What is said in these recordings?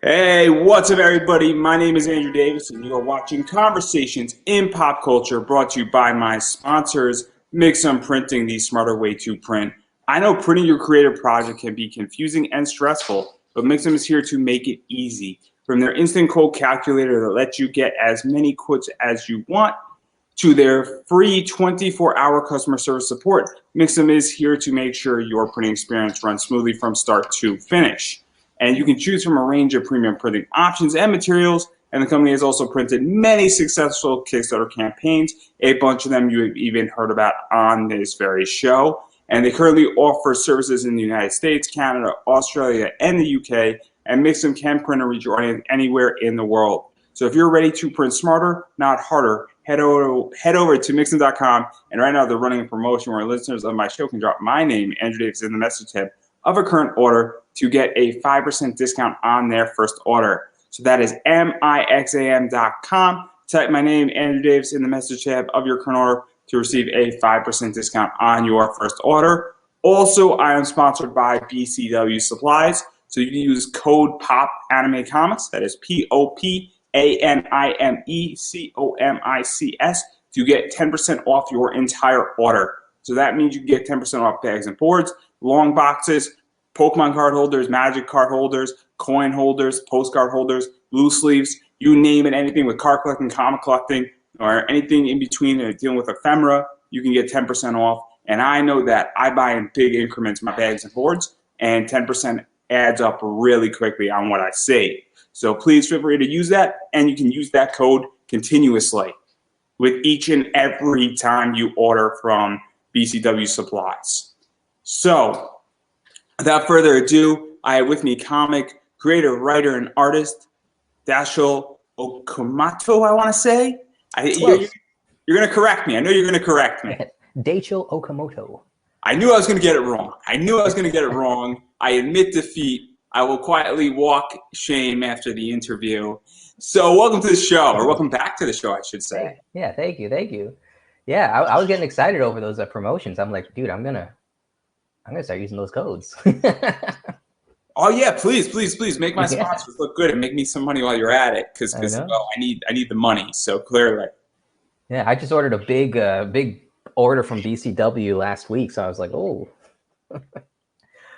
Hey, what's up, everybody? My name is Andrew Davis, and you are watching Conversations in Pop Culture, brought to you by my sponsors, Mixum Printing, the smarter way to print. I know printing your creative project can be confusing and stressful, but Mixum is here to make it easy. From their instant quote calculator that lets you get as many quotes as you want, to their free 24-hour customer service support, Mixum is here to make sure your printing experience runs smoothly from start to finish. And you can choose from a range of premium printing options and materials. And the company has also printed many successful Kickstarter campaigns, a bunch of them you have even heard about on this very show. And they currently offer services in the United States, Canada, Australia, and the UK. And Mixum can print and reach your audience anywhere in the world. So if you're ready to print smarter, not harder, head over to Mixum.com. And right now they're running a promotion where listeners of my show can drop my name, Andrew Davis, in the message tab of a current order to get a 5% discount on their first order. So that is Mixam.com. Type my name, Andrew Davis, in the message tab of your current order to receive a 5% discount on your first order. Also, I am sponsored by BCW Supplies. So you can use code POPANIMECOMICS, that is POPANIMECOMICS, to get 10% off your entire order. So that means you get 10% off bags and boards, long boxes, Pokemon card holders, Magic card holders, coin holders, postcard holders, loose sleeves, you name it, anything with card collecting, comic collecting, or anything in between dealing with ephemera, you can get 10% off. And I know that I buy in big increments my bags and boards, and 10% adds up really quickly on what I save. So please feel free to use that, and you can use that code continuously with each and every time you order from BCW Supplies. So, without further ado, I have with me comic creator, writer, and artist Dachul Okamoto, I want to say. You're going to correct me. I know you're going to correct me. Dachul Okamoto. I knew I was going to get it wrong. I admit defeat. I will quietly walk shame after the interview. So welcome to the show, or welcome back to the show, I should say. Yeah, thank you. Yeah, I was getting excited over those promotions. I'm like, dude, I'm gonna start using those codes. Oh yeah, please make my sponsors look good and make me some money while you're at it, because well, I need the money. So clearly. Yeah, I just ordered a big order from BCW last week, so I was like, oh.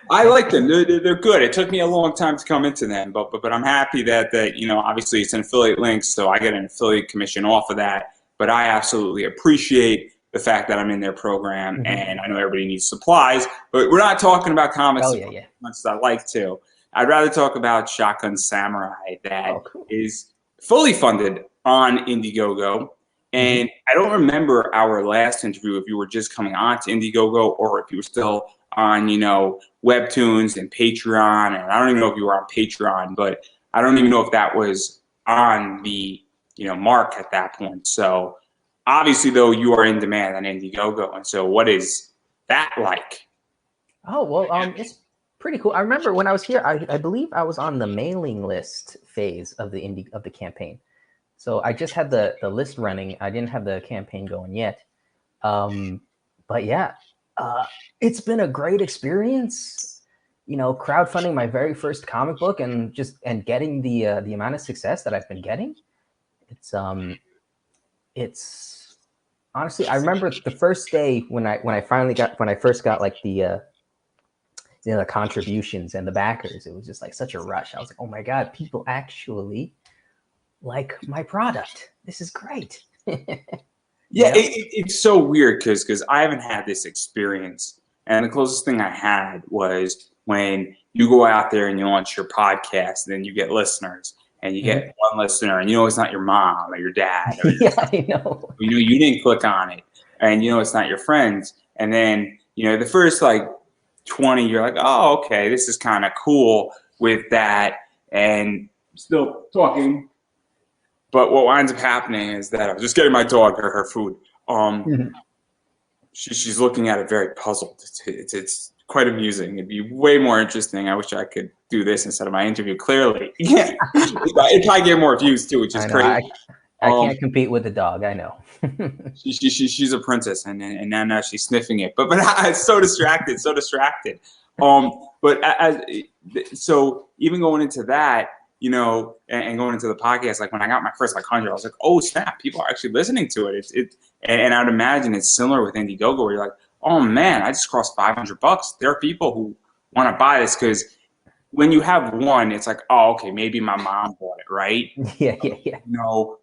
I like them. They're good. It took me a long time to come into them, but I'm happy that obviously it's an affiliate link, so I get an affiliate commission off of that. But I absolutely appreciate the fact that I'm in their program, and I know everybody needs supplies, but we're not talking about comics as much as I like to. I'd rather talk about Shotgun Samurai that is fully funded on Indiegogo. And I don't remember our last interview if you were just coming on to Indiegogo or if you were still on, Webtoons and Patreon. And I don't even know if you were on Patreon, but I don't even know if that was on the, mark at that point. So obviously, though, you are in demand on Indiegogo. And so what is that like? Oh, well, it's pretty cool. I remember when I was here, I believe I was on the mailing list phase of the campaign. So I just had the list running. I didn't have the campaign going yet. But yeah, it's been a great experience, crowdfunding my very first comic book and getting the amount of success that I've been getting. It's honestly, I remember the first day when I first got like the contributions and the backers. It was just like such a rush. I was like, oh my God, people actually like my product. This is great. Yeah, it's so weird because I haven't had this experience. And the closest thing I had was when you go out there and you launch your podcast, and then you get listeners, and you get one listener, and it's not your mom or your dad. Or I know. You didn't click on it, and it's not your friends. And then, the first like 20, you're like, oh, okay, this is kind of cool with that. And still talking. But what winds up happening is that I was just getting my dog her food. She's looking at it very puzzled. It's quite amusing. It'd be way more interesting. I wish I could do this instead of my interview. Clearly, it'd probably get more views too, which is crazy. I can't compete with the dog. I know. She's a princess, and now she's sniffing it. But it's so distracted. So even going into that. and going into the podcast, like when I got my first like 100, I was like, oh snap, people are actually listening to it. And I'd imagine it's similar with Indiegogo, where you're like, oh man, I just crossed $500. There are people who want to buy this because when you have one, it's like, oh, okay, maybe my mom bought it, right? Yeah.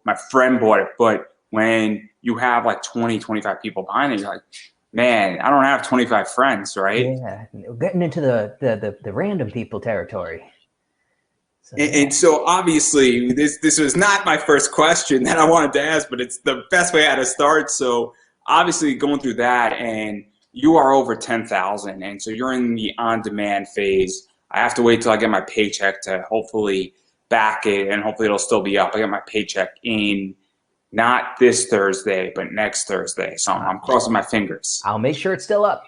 My friend bought it. But when you have like 20, 25 people buying it, you're like, man, I don't have 25 friends, right? Yeah, getting into the random people territory. So, And so obviously this was not my first question that I wanted to ask, but it's the best way how to start. So obviously going through that, and you are over 10,000, and so you're in the on-demand phase. I have to wait till I get my paycheck to hopefully back it, and hopefully it'll still be up. I get my paycheck in not this Thursday, but next Thursday. So I'm crossing my fingers. I'll make sure it's still up.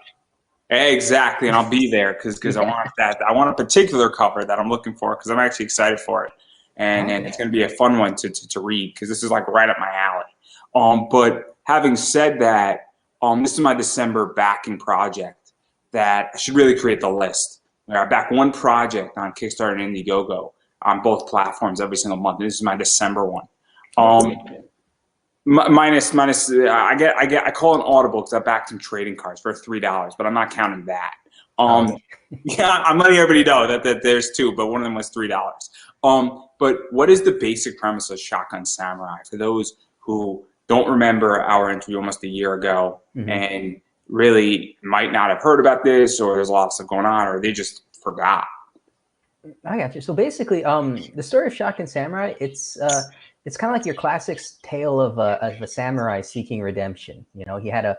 Exactly, and I'll be there because I want a particular cover that I'm looking for because I'm actually excited for it, and it's going to be a fun one to read because this is like right up my alley. But having said that, this is my December backing project that I should really create the list. I back one project on Kickstarter and Indiegogo on both platforms every single month. This is my December one. Minus, I call it an Audible because I backed some trading cards for $3, but I'm not counting that. Yeah, I'm letting everybody know that there's two, but one of them was $3. But what is the basic premise of Shotgun Samurai for those who don't remember our interview almost a year ago and really might not have heard about this, or there's a lot of stuff going on, or they just forgot? I got you. So basically, the story of Shotgun Samurai, it's kind of like your classic tale of a samurai seeking redemption. He had a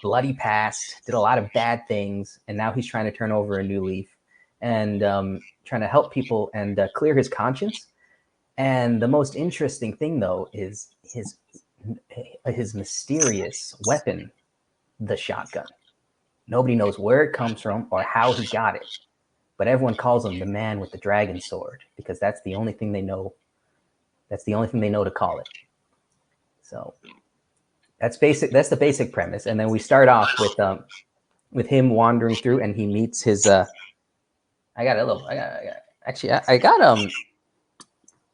bloody past, did a lot of bad things, and now he's trying to turn over a new leaf and trying to help people and clear his conscience. And the most interesting thing, though, is his mysterious weapon, the shotgun. Nobody knows where it comes from or how he got it, but everyone calls him the man with the dragon sword because that's the only thing they know. That's the only thing they know to call it. So that's basic. That's the basic premise, and then we start off with him wandering through, and he meets his. I got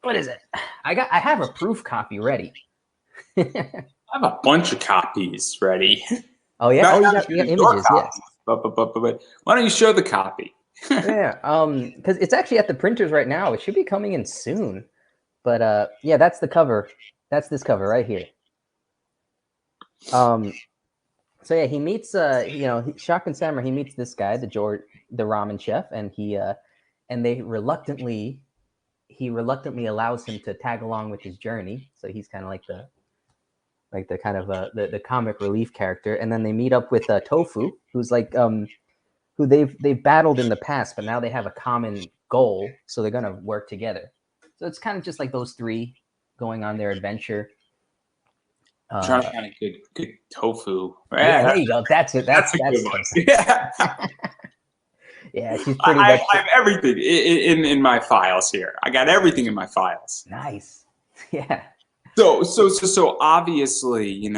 what is it? I have a proof copy ready. I have a bunch of copies ready. Oh yeah, you got images. Yeah. But why don't you show the copy? Yeah, because it's actually at the printers right now. It should be coming in soon. But yeah, that's the cover. That's this cover right here. So yeah, he meets Shotgun Samurai. He meets this guy, the ramen chef, and he reluctantly allows him to tag along with his journey. So he's kind of like the kind of the comic relief character. And then they meet up with Tofu, who's like who they've battled in the past, but now they have a common goal, so they're gonna work together. So it's kind of just like those three going on their adventure. Trying to find a good tofu. Yeah, there you go. That's it. That's a good one. Yeah. Yeah, she's pretty much. I have everything in my files here. I got everything in my files. Nice. Yeah. So obviously,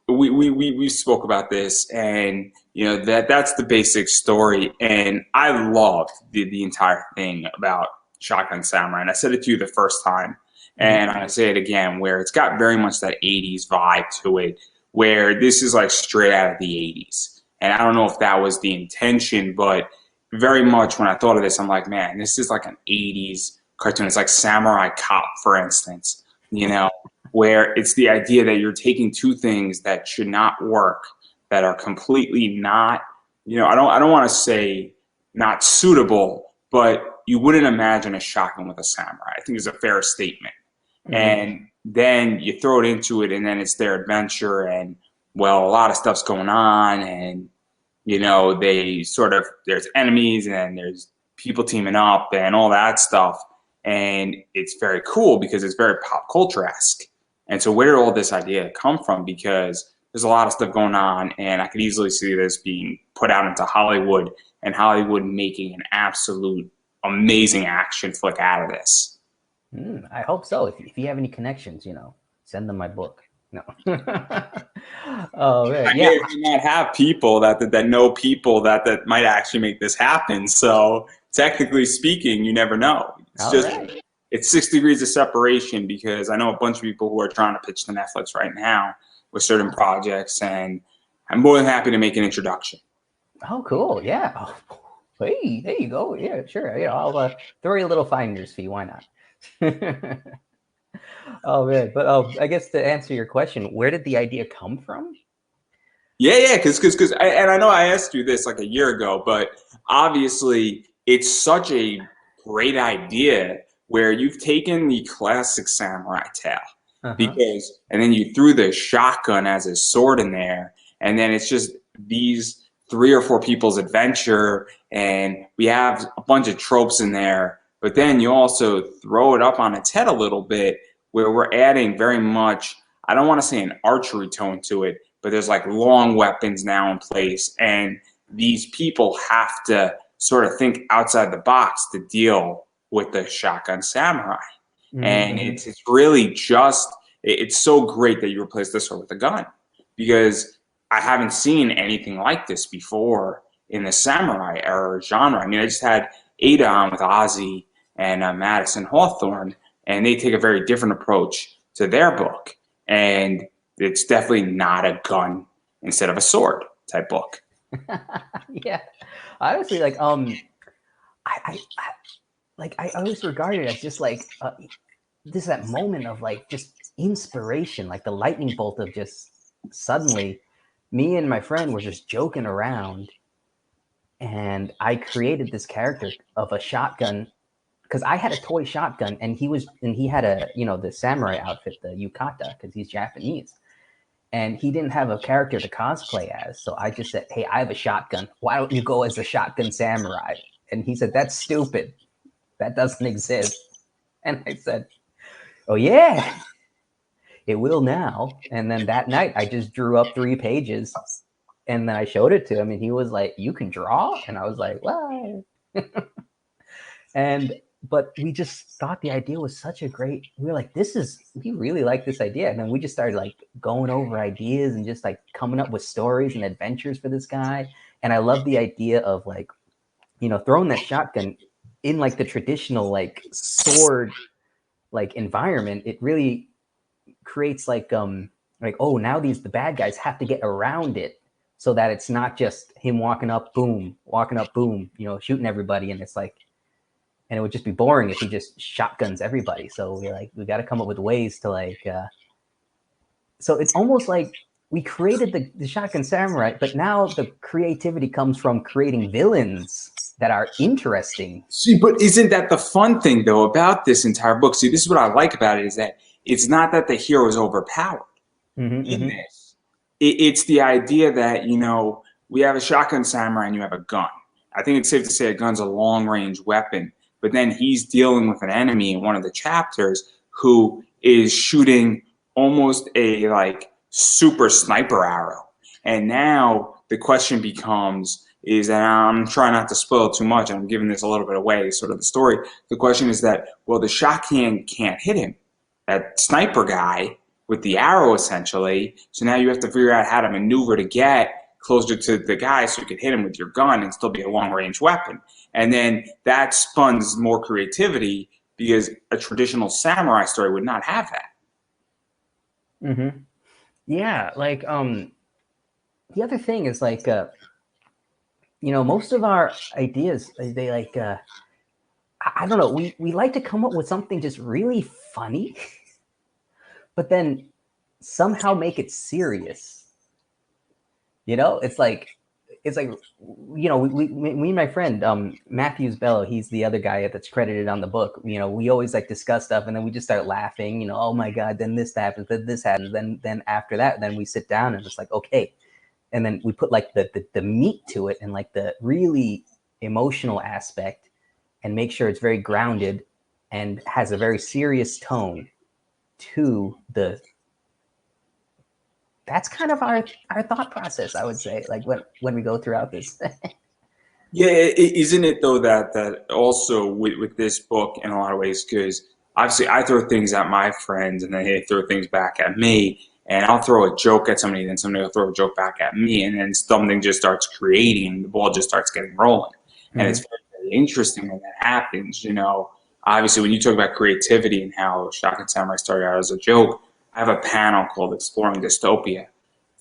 we spoke about this, and that's the basic story, and I loved the entire thing about Shotgun Samurai, and I said it to you the first time, and I say it again, where it's got very much that 80s vibe to it, where this is like straight out of the 80s, and I don't know if that was the intention, but very much when I thought of this, I'm like, man, this is like an 80s cartoon. It's like Samurai Cop, for instance, where it's the idea that you're taking two things that should not work, that are completely not, I don't want to say not suitable, but you wouldn't imagine a shotgun with a samurai. I think it's a fair statement. And then you throw it into it, and then it's their adventure, and well, a lot of stuff's going on, and there's enemies, and there's people teaming up, and all that stuff, and it's very cool because it's very pop culture-esque. And so where did all this idea come from? Because there's a lot of stuff going on, and I could easily see this being put out into Hollywood, and Hollywood making an absolute amazing action flick out of this. I hope so. If you have any connections, send them my book. No. Oh man, I may not have people that know people that might actually make this happen. So technically speaking, you never know. It's All just right. it's 6 degrees of separation, because I know a bunch of people who are trying to pitch to Netflix right now with certain projects, and I'm more than happy to make an introduction. Oh, cool. Yeah. Oh, hey, there you go. Yeah, sure. Yeah, I'll throw you a little finder's fee. Why not? Oh man, but I guess to answer your question, where did the idea come from? Yeah, because and I know I asked you this like a year ago, but obviously it's such a great idea where you've taken the classic samurai tale, Uh-huh. because and then you threw the shotgun as a sword in there, and then it's just these 3 or 4 people's adventure, and we have a bunch of tropes in there, but then you also throw it up on its head a little bit, where we're adding very much, I don't want to say an archery tone to it, but there's like long weapons now in place, and these people have to sort of think outside the box to deal with the shotgun samurai. And Mm-hmm. it's really just, it's so great that you replace this with a gun, because I haven't seen anything like this before in the samurai era genre. I mean, I just had Ada on with Ozzy and Madison Hawthorne, and they take a very different approach to their book. And it's definitely not a gun instead of a sword type book. Yeah. Honestly, like I like I always regard it as just like this that moment of like just inspiration, like the lightning bolt of just suddenly me and my friend were just joking around and I created this character of a shotgun because I had a toy shotgun and he had a the samurai outfit, the yukata, because he's Japanese. And he didn't have a character to cosplay as. So I just said, hey, I have a shotgun. Why don't you go as the shotgun samurai? And he said, that's stupid. That doesn't exist. And I said, oh, yeah, it will now. And then that night, I just drew up 3 pages. And then I showed it to him. And he was like, you can draw? And I was like, what? But we just thought the idea was such a great, we were like, we really like this idea. And then we just started like going over ideas and just like coming up with stories and adventures for this guy. And I love the idea of like, throwing that shotgun in like the traditional like sword like environment. It really creates like, oh, now the bad guys have to get around it so that it's not just him walking up, boom, shooting everybody. And it's like, and it would just be boring if he just shotguns everybody. So we're like, we got to come up with ways to like, so it's almost like we created the shotgun samurai, but now the creativity comes from creating villains that are interesting. See, but isn't that the fun thing though about this entire book? See, this is what I like about it, is that it's not that the hero is overpowered in this. It's the idea that, we have a shotgun samurai and you have a gun. I think it's safe to say a gun's a long range weapon, but then he's dealing with an enemy in one of the chapters who is shooting almost a like super sniper arrow. And now the question becomes, is that, I'm trying not to spoil too much, I'm giving this a little bit away, sort of the story. The question is that, well, the shotgun can't hit him, that sniper guy with the arrow essentially. So now you have to figure out how to maneuver to get closer to the guy so you can hit him with your gun and still be a long range weapon. And then that spuns more creativity, because a traditional samurai story would not have that. Yeah, like the other thing is like most of our ideas, they like I don't know, we like to come up with something just really funny but then somehow make it serious. It's like me and my friend Matthews Bello, he's the other guy that's credited on the book. We always like discuss stuff and then we just start laughing. Oh my god, then this happens, then this happens, then after that, then we sit down and it's like, okay, and then we put like the meat to it and like the really emotional aspect and make sure it's very grounded and has a very serious tone to the. That's kind of our thought process, I would say, like when we go throughout this. Yeah, isn't it though that also with this book in a lot of ways, because obviously I throw things at my friends and then they throw things back at me, and I'll throw a joke at somebody and then somebody will throw a joke back at me, and then something just starts creating, the ball just starts getting rolling. And it's very, very interesting when that happens. You know, obviously when you talk about creativity and how Shotgun Samurai started out as a joke, I have a panel called Exploring Dystopia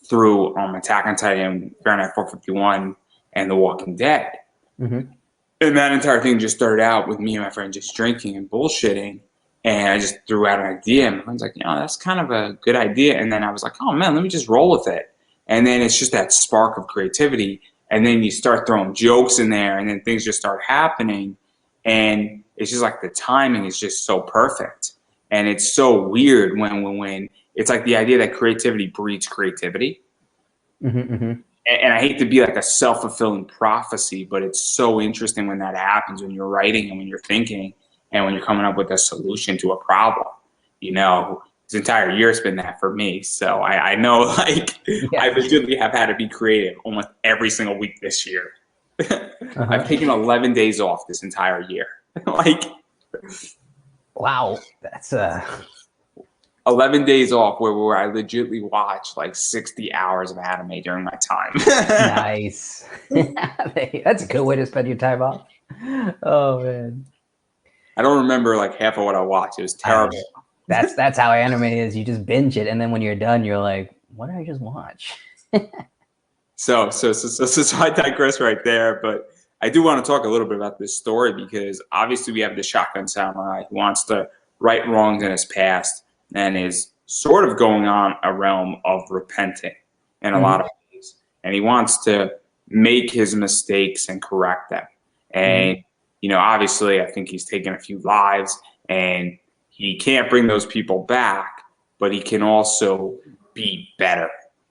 through Attack on Titan, Fahrenheit 451, and The Walking Dead. Mm-hmm. And that entire thing just started out with me and my friend just drinking and bullshitting. And I just threw out an idea. And my friend's like, you know, that's kind of a good idea. And then I was like, oh man, let me just roll with it. And then it's just that spark of creativity. And then you start throwing jokes in there, and then things just start happening. And it's just like the timing is just so perfect. And it's so weird when it's like the idea that creativity breeds creativity. Mm-hmm, mm-hmm. And I hate to be like a self-fulfilling prophecy, but it's so interesting when that happens, when you're writing and when you're thinking and when you're coming up with a solution to a problem. You know, this entire year has been that for me. So I know, like, Yeah. I legitimately have had to be creative almost every single week this year. Uh-huh. I've taken 11 days off this entire year. Like, wow, that's 11 days off where I legitimately watch like 60 hours of anime during my time. nice. That's a good way to spend your time off. Oh man, I don't remember like half of what I watched. It was terrible. That's how anime is. You just binge it, and then when you're done, you're like, "What did I just watch?" So I digress right there. But I do want to talk a little bit about this story because obviously we have the Shotgun Samurai who wants to right wrongs in his past and is sort of going on a realm of repenting in a lot of ways. And he wants to make his mistakes and correct them. And, you know, obviously I think he's taken a few lives and he can't bring those people back, but he can also be better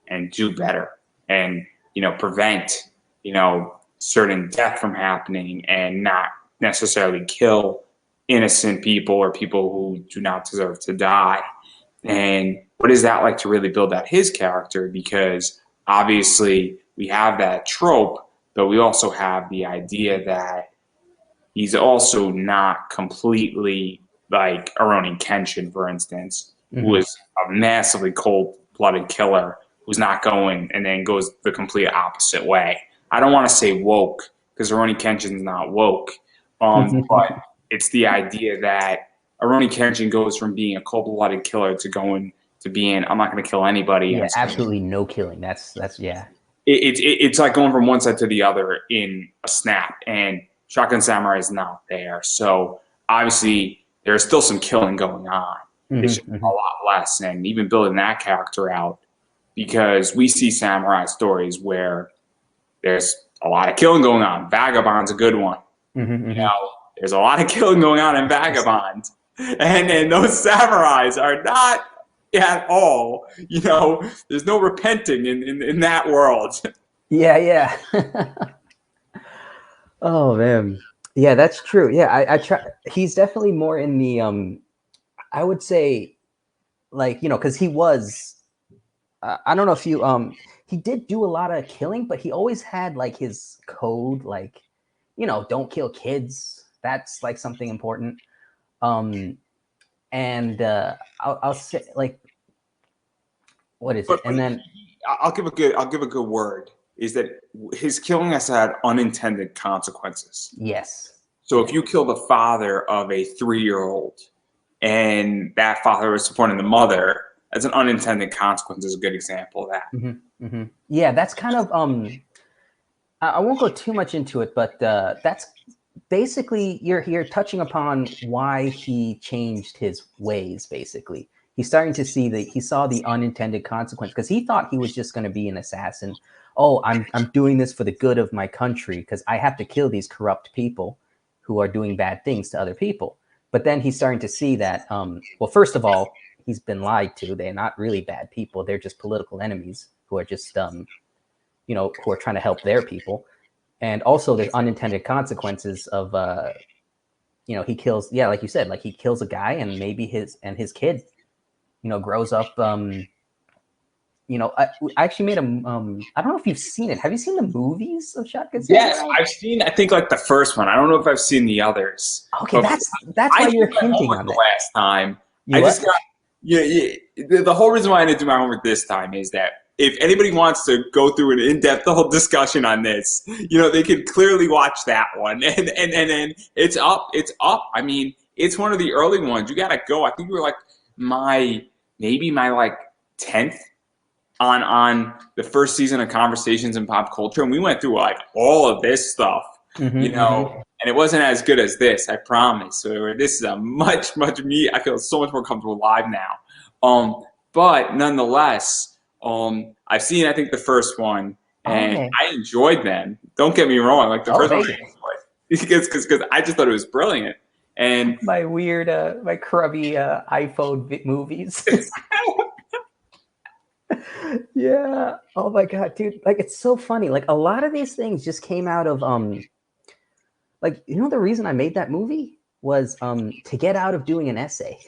and do better and, you know, prevent, you know, certain death from happening and not necessarily kill innocent people or people who do not deserve to die. And what is that like to really build out his character? Because obviously we have that trope, but we also have the idea that he's also not completely like Rurouni Kenshin, for instance, who is a massively cold-blooded killer who's not going and then goes the complete opposite way. I don't want to say woke because Rurouni Kenshin's not woke, but it's the idea that Rurouni Kenshin goes from being a cold-blooded killer to going to being I'm not going to kill anybody. Yeah, absolutely no killing. That's yeah. It's like going from one side to the other in a snap, and Shotgun Samurai is not there. So obviously there's still some killing going on. It's just a lot less, and even building that character out because we see samurai stories where there's a lot of killing going on. Vagabond's a good one. You know, there's a lot of killing going on in Vagabond, and those samurais are not at all. You know, there's no repenting in that world. Yeah. Oh man, yeah, that's true. Yeah, I try. He's definitely more in the I would say, like, you know, because he was. I don't know if you he did do a lot of killing, but he always had like his code, like, you know, don't kill kids. That's like something important. And I'll say like, what is it? And then I'll give a good word is that his killing has had unintended consequences. yes. So if you kill the father of a 3-year-old and that father is supporting the mother, that's an unintended consequence is a good example of that. Yeah, that's kind of I won't go too much into it, but that's basically you're touching upon why he changed his ways. Basically, he's starting to see he saw the unintended consequence because he thought he was just going to be an assassin. Oh, I'm doing this for the good of my country because I have to kill these corrupt people who are doing bad things to other people. But then he's starting to see that well, first of all, he's been lied to. They're not really bad people. They're just political enemies who are just you know, who are trying to help their people. And also there's unintended consequences of you know, he kills, yeah, like you said, like he kills a guy and maybe his kid, you know, grows up you know, I actually made a I don't know if you've seen it. Have you seen the movies of Shotgun Samurai? Yes, I've seen. I think like the first one. I don't know if I've seen the others. Okay, that's why you're hinting on the that. last time. You I what? just got the whole reason why I didn't do my homework this time is that if anybody wants to go through an in-depth whole discussion on this, they could clearly watch that one. And then it's up. It's up. I mean, it's one of the early ones. You got to go. I think we were like maybe my like 10th on the first season of Conversations in Pop Culture. And we went through like all of this stuff, and it wasn't as good as this, I promise. So this is a much I feel so much more comfortable live now. But nonetheless, I've seen, I think, the first one, and I enjoyed them. Don't get me wrong. Like the first one, because I just thought it was brilliant. And my weird, my crummy iPhone movies. Yeah. Oh my God, dude. Like, it's so funny. Like, a lot of these things just came out of like, the reason I made that movie was to get out of doing an essay.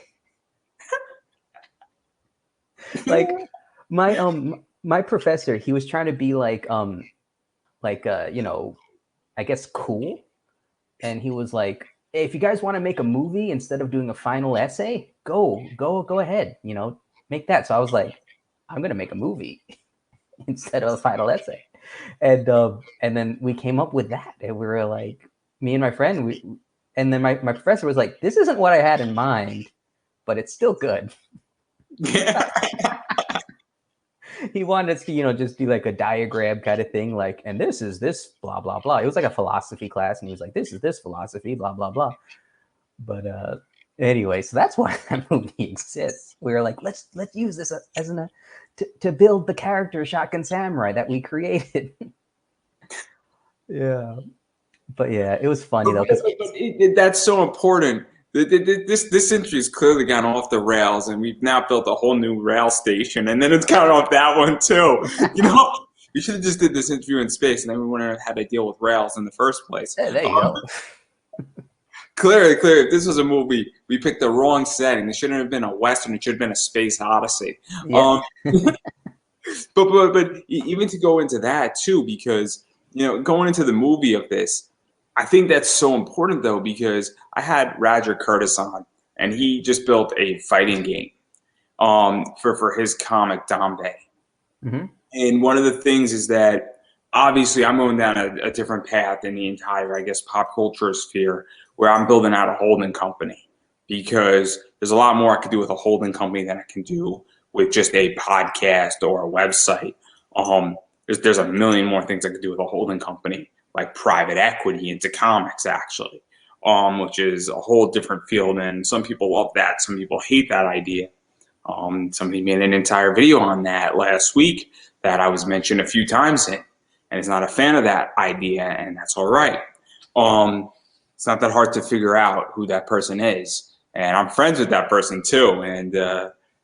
Like, my professor, he was trying to be like I guess cool, and he was like, hey, if you guys want to make a movie instead of doing a final essay, go ahead, make that. So I was like, I'm gonna make a movie instead of a final essay, and then we came up with that, and we were like, me and my friend, and then my professor was like, this isn't what I had in mind, but it's still good. Yeah. He wanted us to, just do like a diagram kind of thing, like, and this is this, blah, blah, blah. It was like a philosophy class, and he was like, this is this philosophy, blah, blah, blah. But anyway, so that's why that movie exists. We were like, let's use this as to build the character Shotgun Samurai that we created. Yeah. But yeah, it was funny though. That's so important. This industry has clearly gone off the rails, and we've now built a whole new rail station, and then it's gone off that one too. We should have just did this interview in space, and then we wouldn't have had to deal with rails in the first place. Hey, there you go. Clearly, if this was a movie, we picked the wrong setting. It shouldn't have been a Western. It should have been a space odyssey. Yeah. But even to go into that too, because going into the movie of this, I think that's so important though, because I had Roger Curtis on, and he just built a fighting game for his comic Dombe. And one of the things is that obviously I'm going down a different path in the entire, I guess, pop culture sphere, where I'm building out a holding company, because there's a lot more I could do with a holding company than I can do with just a podcast or a website. There's a million more things I could do with a holding company, like private equity into comics, actually, which is a whole different field. And some people love that. Some people hate that idea. Somebody made an entire video on that last week that I was mentioned a few times in, and is not a fan of that idea, and that's all right. It's not that hard to figure out who that person is, and I'm friends with that person too, and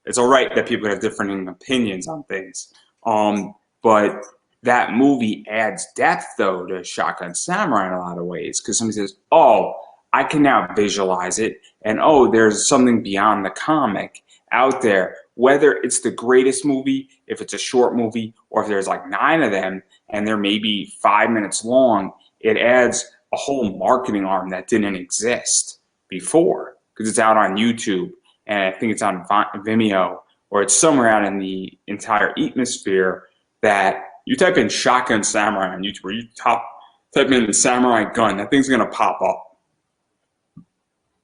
it's all right that people have different opinions on things. But that movie adds depth, though, to Shotgun Samurai in a lot of ways, because somebody says, oh, I can now visualize it, and oh, there's something beyond the comic out there, whether it's the greatest movie, if it's a short movie, or if there's like 9 of them, and they're maybe 5 minutes long, it adds a whole marketing arm that didn't exist before, because it's out on YouTube, and I think it's on Vimeo, or it's somewhere out in the entire atmosphere that you type in Shotgun Samurai on YouTube, or you type in the Samurai gun, that thing's gonna pop up.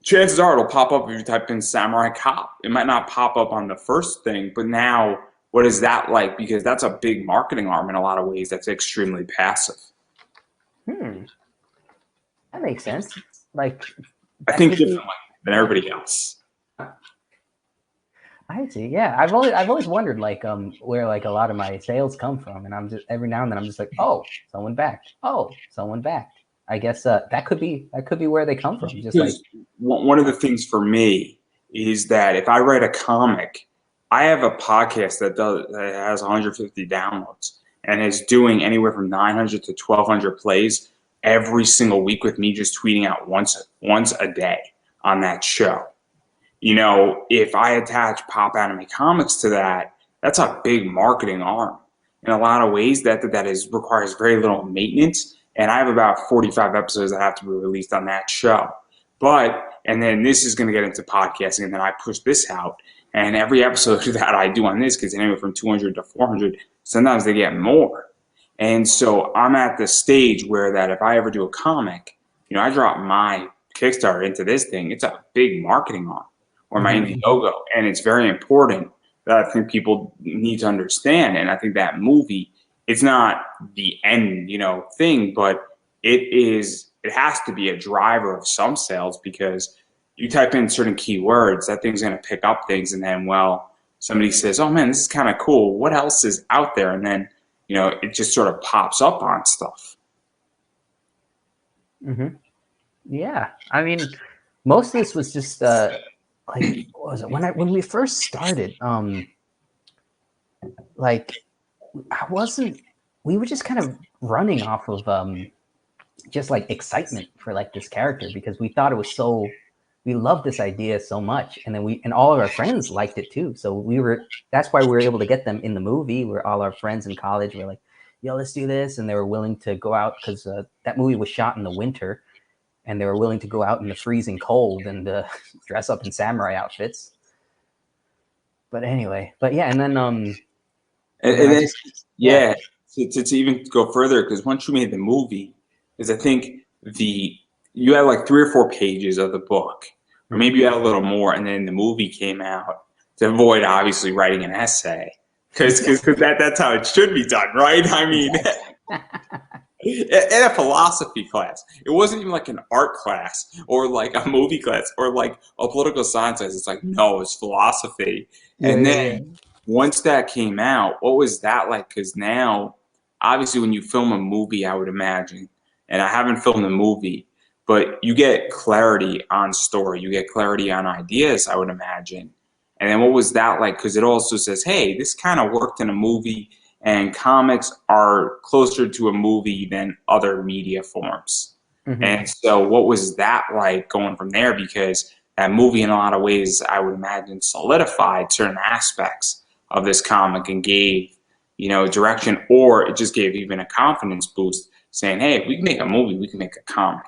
Chances are it'll pop up if you type in Samurai Cop. It might not pop up on the first thing, but now what is that like? Because that's a big marketing arm in a lot of ways that's extremely passive. That makes sense. Like, I think differently than everybody else. I see. Yeah, I've always wondered like where like a lot of my sales come from, and I'm just every now and then I'm just like, oh, someone backed. Oh, someone backed. I guess that could be where they come from. Just like one of the things for me is that if I write a comic, I have a podcast that has 150 downloads and is doing anywhere from 900 to 1,200 plays every single week with me just tweeting out once a day on that show. If I attach Pop Anime Comics to that, that's a big marketing arm. In a lot of ways, that requires very little maintenance. And I have about 45 episodes that have to be released on that show. And then this is going to get into podcasting, and then I push this out. And every episode that I do on this gets anywhere from 200 to 400. Sometimes they get more. And so I'm at the stage where that if I ever do a comic, I drop my Kickstarter into this thing, it's a big marketing arm, or my Indiegogo. And it's very important that I think people need to understand. And I think that movie, it's not the end, thing, but it has to be a driver of some sales, because you type in certain keywords, that thing's going to pick up things. And then, well, somebody says, oh man, this is kind of cool. What else is out there? And then, it just sort of pops up on stuff. Yeah. I mean, most of this was just like, what was it? When we first started, like we were just kind of running off of just like excitement for like this character, because we thought it was we loved this idea so much, and then and all of our friends liked it too. So that's why we were able to get them in the movie, where all our friends in college were like, yo, let's do this. And they were willing to go out, because that movie was shot in the winter, and they were willing to go out in the freezing cold and dress up in samurai outfits. But anyway, and then to even go further, because once you made the movie, is I think you had like 3 or 4 pages of the book, or maybe you had a little more, and then the movie came out, to avoid obviously writing an essay, because that's how it should be done, right? I mean, in a philosophy class, it wasn't even like an art class or like a movie class or like a political science class. It's like, no, it's philosophy. And then once that came out, what was that like? Because now, obviously, when you film a movie, I would imagine, and I haven't filmed a movie, but you get clarity on story, you get clarity on ideas, I would imagine. And then what was that like? Because it also says, hey, this kind of worked in a movie, and comics are closer to a movie than other media forms. And so what was that like going from there? Because that movie, in a lot of ways, I would imagine, solidified certain aspects of this comic and gave, direction, or it just gave even a confidence boost, saying, hey, if we can make a movie, we can make a comic.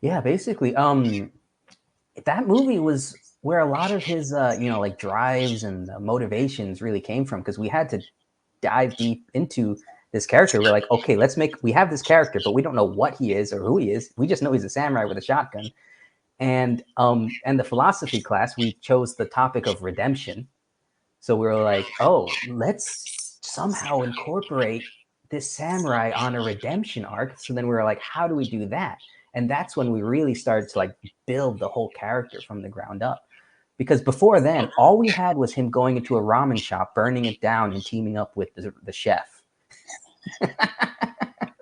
Yeah, basically, that movie was where a lot of his, like drives and motivations really came from, because we had to dive deep into this character. We're like, okay, we have this character, but we don't know what he is or who he is. We just know he's a samurai with a shotgun. And the philosophy class, we chose the topic of redemption. So we were like, oh, let's somehow incorporate this samurai on a redemption arc. So then we were like, how do we do that? And that's when we really started to like build the whole character from the ground up. Because before then, all we had was him going into a ramen shop, burning it down, and teaming up with the chef.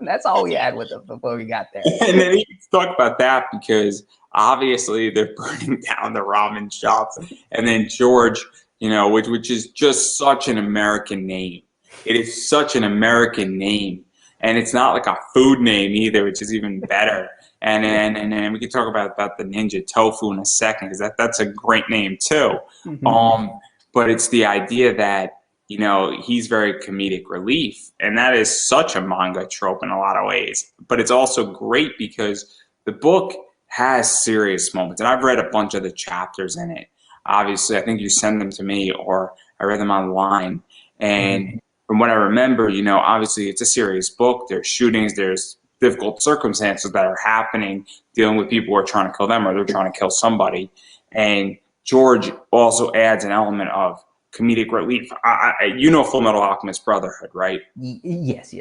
That's all we had with him before we got there. And then let's talk about that, because obviously they're burning down the ramen shop. And then George, which is just such an American name. It is such an American name. And it's not like a food name either, which is even better. And then we can talk about the ninja tofu in a second, because that's a great name too. But it's the idea that, he's very comedic relief, and that is such a manga trope in a lot of ways. But it's also great because the book has serious moments, and I've read a bunch of the chapters in it. Obviously, I think you send them to me, or I read them online, and from what I remember, obviously it's a serious book. There's shootings, there's difficult circumstances that are happening, dealing with people who are trying to kill them, or they're trying to kill somebody. And George also adds an element of comedic relief. Full Metal Alchemist Brotherhood, right? Yes.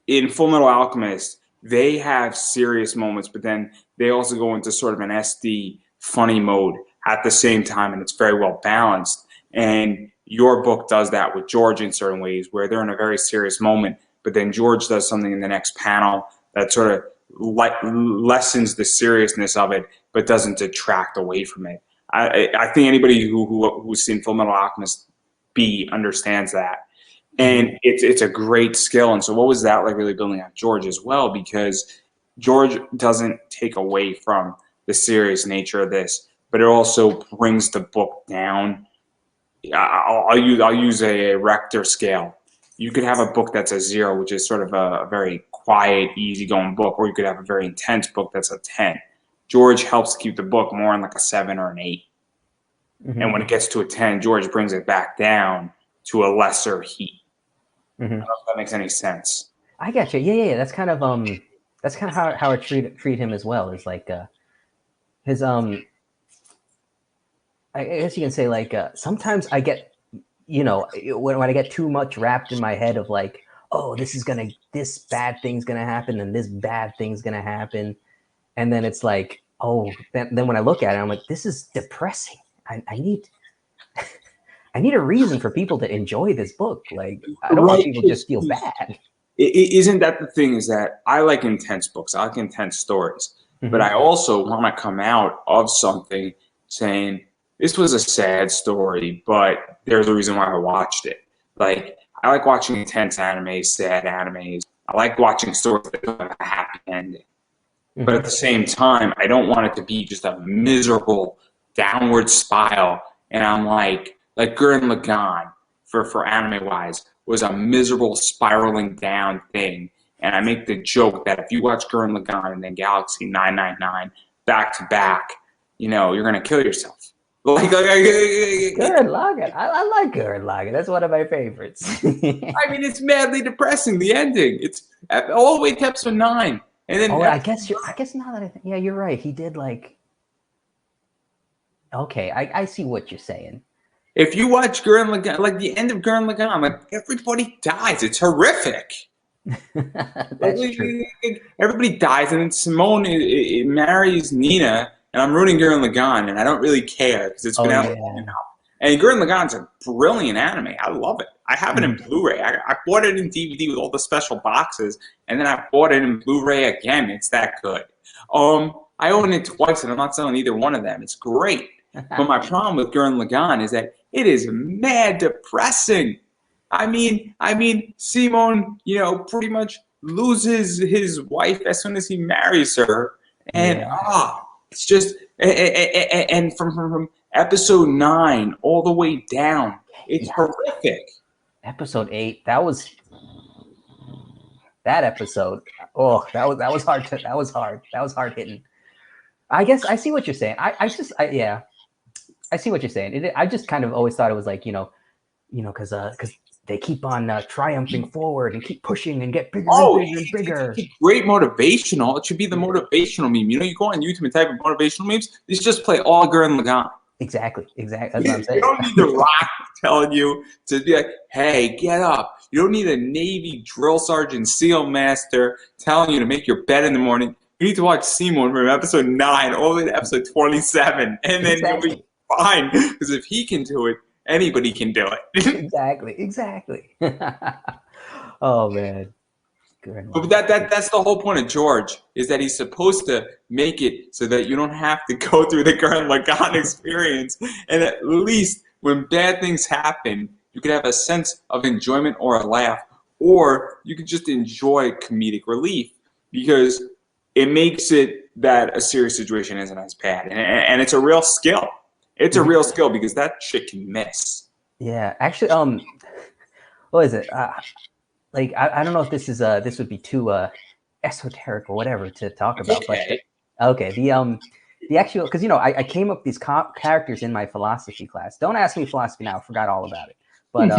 In Full Metal Alchemist, they have serious moments, but then they also go into sort of an SD funny mode at the same time, and it's very well balanced. And your book does that with George in certain ways, where they're in a very serious moment, but then George does something in the next panel that sort of lessens the seriousness of it, but doesn't detract away from it. I think anybody who's seen Full Metal Alchemist B understands that. And it's a great skill. And so what was that like, really building out George as well? Because George doesn't take away from the serious nature of this, but it also brings the book down. I'll use a Richter scale. You could have a book that's a 0, which is sort of a very quiet, easygoing book, or you could have a very intense book that's a 10. George helps keep the book more in like a 7 or an 8. And when it gets to a 10, George brings it back down to a lesser heat. I don't know if that makes any sense. I get you. Yeah. That's kind of how I treat him as well. Is like his I guess you can say like sometimes I get, you know, when I get too much wrapped in my head of like, oh, this bad thing's gonna happen and this bad thing's gonna happen, and then it's like, oh, then when I look at it, I'm like, this is depressing. I need I need a reason for people to enjoy this book. Like, I don't want people to just feel bad. Isn't that the thing, is that I like intense books. I like intense stories. But I also want to come out of something saying, this was a sad story, but there's a reason why I watched it. Like, I like watching intense animes, sad animes. I like watching stories that have a happy ending. But at the same time, I don't want it to be just a miserable downward spiral. And I'm like Gurren Lagann, for anime-wise, was a miserable spiraling down thing. And I make the joke that if you watch Gurren Lagann and then Galaxy 999 back to back, you know, you're going to kill yourself. Gurren Lagann. I like Gurren Lagann. That's one of my favorites. I mean, it's madly depressing, the ending. It's all the way to episode 9. And then I guess now that yeah, you're right. He did like, okay, I see what you're saying. If you watch Gurren Lagann, like the end of Gurren Lagann, like everybody dies. It's horrific. That's true. Everybody dies, and then Simone marries Nina, and I'm rooting Gurren Lagann, and I don't really care because it's been out long enough. And Gurren Lagann's a brilliant anime. I love it. I have it in Blu-ray. I bought it in DVD with all the special boxes, and then I bought it in Blu-ray again. It's that good. I own it twice, and I'm not selling either one of them. It's great. But my problem with Gurren Lagann is that it is mad depressing. I mean, Simon, you know, pretty much loses his wife as soon as he marries her, and it's just, and from episode 9 all the way down, it's horrific. Episode 8, that episode. Oh, that was hard. That was hard hitting. I guess I see what you're saying. I see what you're saying. I just kind of always thought it was like, you know, because they keep on triumphing forward and keep pushing and get bigger and bigger and bigger. It's great motivational. It should be the motivational meme. You know, you go on YouTube and type in motivational memes. They just play all Gurren Lagann. Exactly. That's what I'm saying. You don't need The Rock telling you to be like, hey, get up. You don't need a Navy drill sergeant SEAL master telling you to make your bed in the morning. You need to watch Simon from episode 9 all the way to episode 27, and then you'll be fine. Because if he can do it, anybody can do it. Exactly. Oh man. But that's the whole point of George, is that he's supposed to make it so that you don't have to go through the Gurren Lagann experience, and at least when bad things happen, you can have a sense of enjoyment or a laugh, or you can just enjoy comedic relief, because it makes it that a serious situation isn't as bad, and it's a real skill. It's a real skill, because that shit can miss. Yeah, actually, what is it? Like, I don't know if this is this would be too esoteric or whatever to talk about, but okay, the actual, because you know, I came up with these characters in my philosophy class. Don't ask me philosophy now; I forgot all about it. But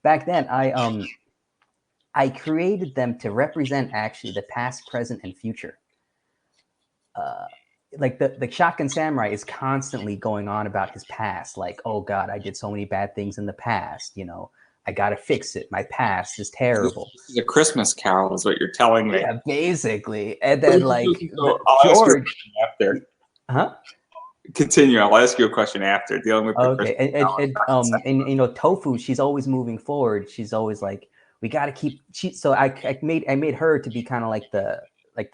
back then, I created them to represent actually the past, present, and future. Like the Shotgun Samurai is constantly going on about his past, like, oh God, I did so many bad things in the past, you know, I gotta fix it. My past is terrible. This is a Christmas Carol, is what you're telling me. Yeah, basically. And then like George after. Huh? Continue. I'll ask you a question after dealing with. Okay, and you know, Tofu, she's always moving forward. She's always like, we gotta keep. So I made her to be kind of like the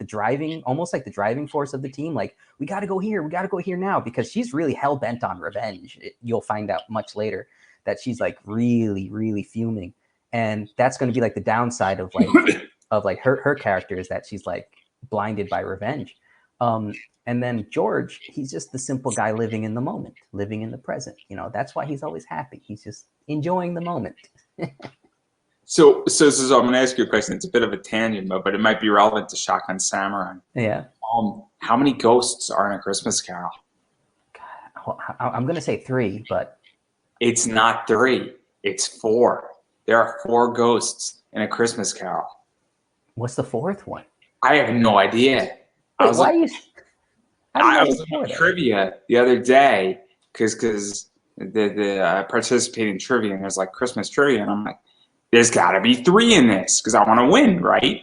driving, almost like the driving force of the team. Like, we got to go here. We got to go here now, because she's really hell bent on revenge. You'll find out much later that she's like really, really fuming. And that's going to be like the downside of like, her character, is that she's like blinded by revenge. And then George, he's just the simple guy living in the moment, living in the present. You know, that's why he's always happy. He's just enjoying the moment. So I'm going to ask you a question. It's a bit of a tangent, but it might be relevant to Shotgun Samurai. Yeah. How many ghosts are in A Christmas Carol? God, I'm gonna say 3, but It's not 3. It's 4. There are 4 ghosts in A Christmas Carol. what's the 4th one? I have no idea. I Wait, was why looking, are you? How do you I know was there's looking 4 at there? trivia the other day because the I participated in trivia and there's like Christmas trivia and I'm like, there's got to be 3 in this because I want to win, right?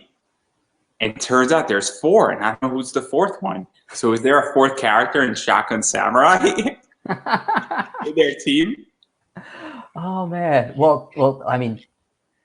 And it turns out there's 4, and I don't know who's the 4th one. So is there a 4th character in Shotgun Samurai in their team? Oh man. Well, I mean,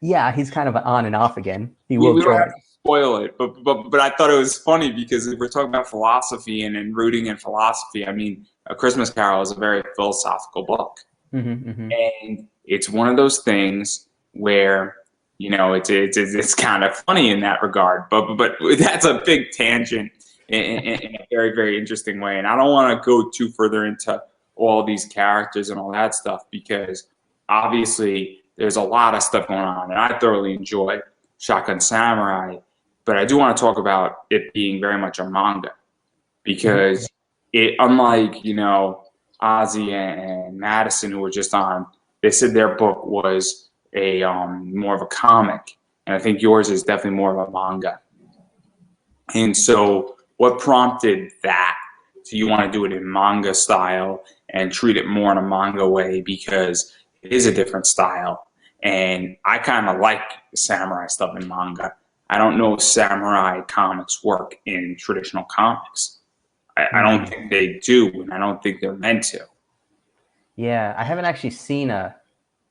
yeah, he's kind of on and off again. He We, will we don't have join. to spoil it, but I thought it was funny because we're talking about philosophy and rooting in philosophy. I mean, A Christmas Carol is a very philosophical book, and it's one of those things where it's kind of funny in that regard. But that's a big tangent in a very very interesting way, and I don't want to go too further into all these characters and all that stuff because obviously there's a lot of stuff going on, and I thoroughly enjoy Shotgun Samurai, but I do want to talk about it being very much a manga because it, unlike Ozzy and Madison who were just on, they said their book was a more of a comic, and I think yours is definitely more of a manga. And so, what prompted that? So you want to do it in manga style and treat it more in a manga way because it is a different style. And I kind of like samurai stuff in manga. I don't know if samurai comics work in traditional comics. I don't think they do, and I don't think they're meant to. Yeah, I haven't actually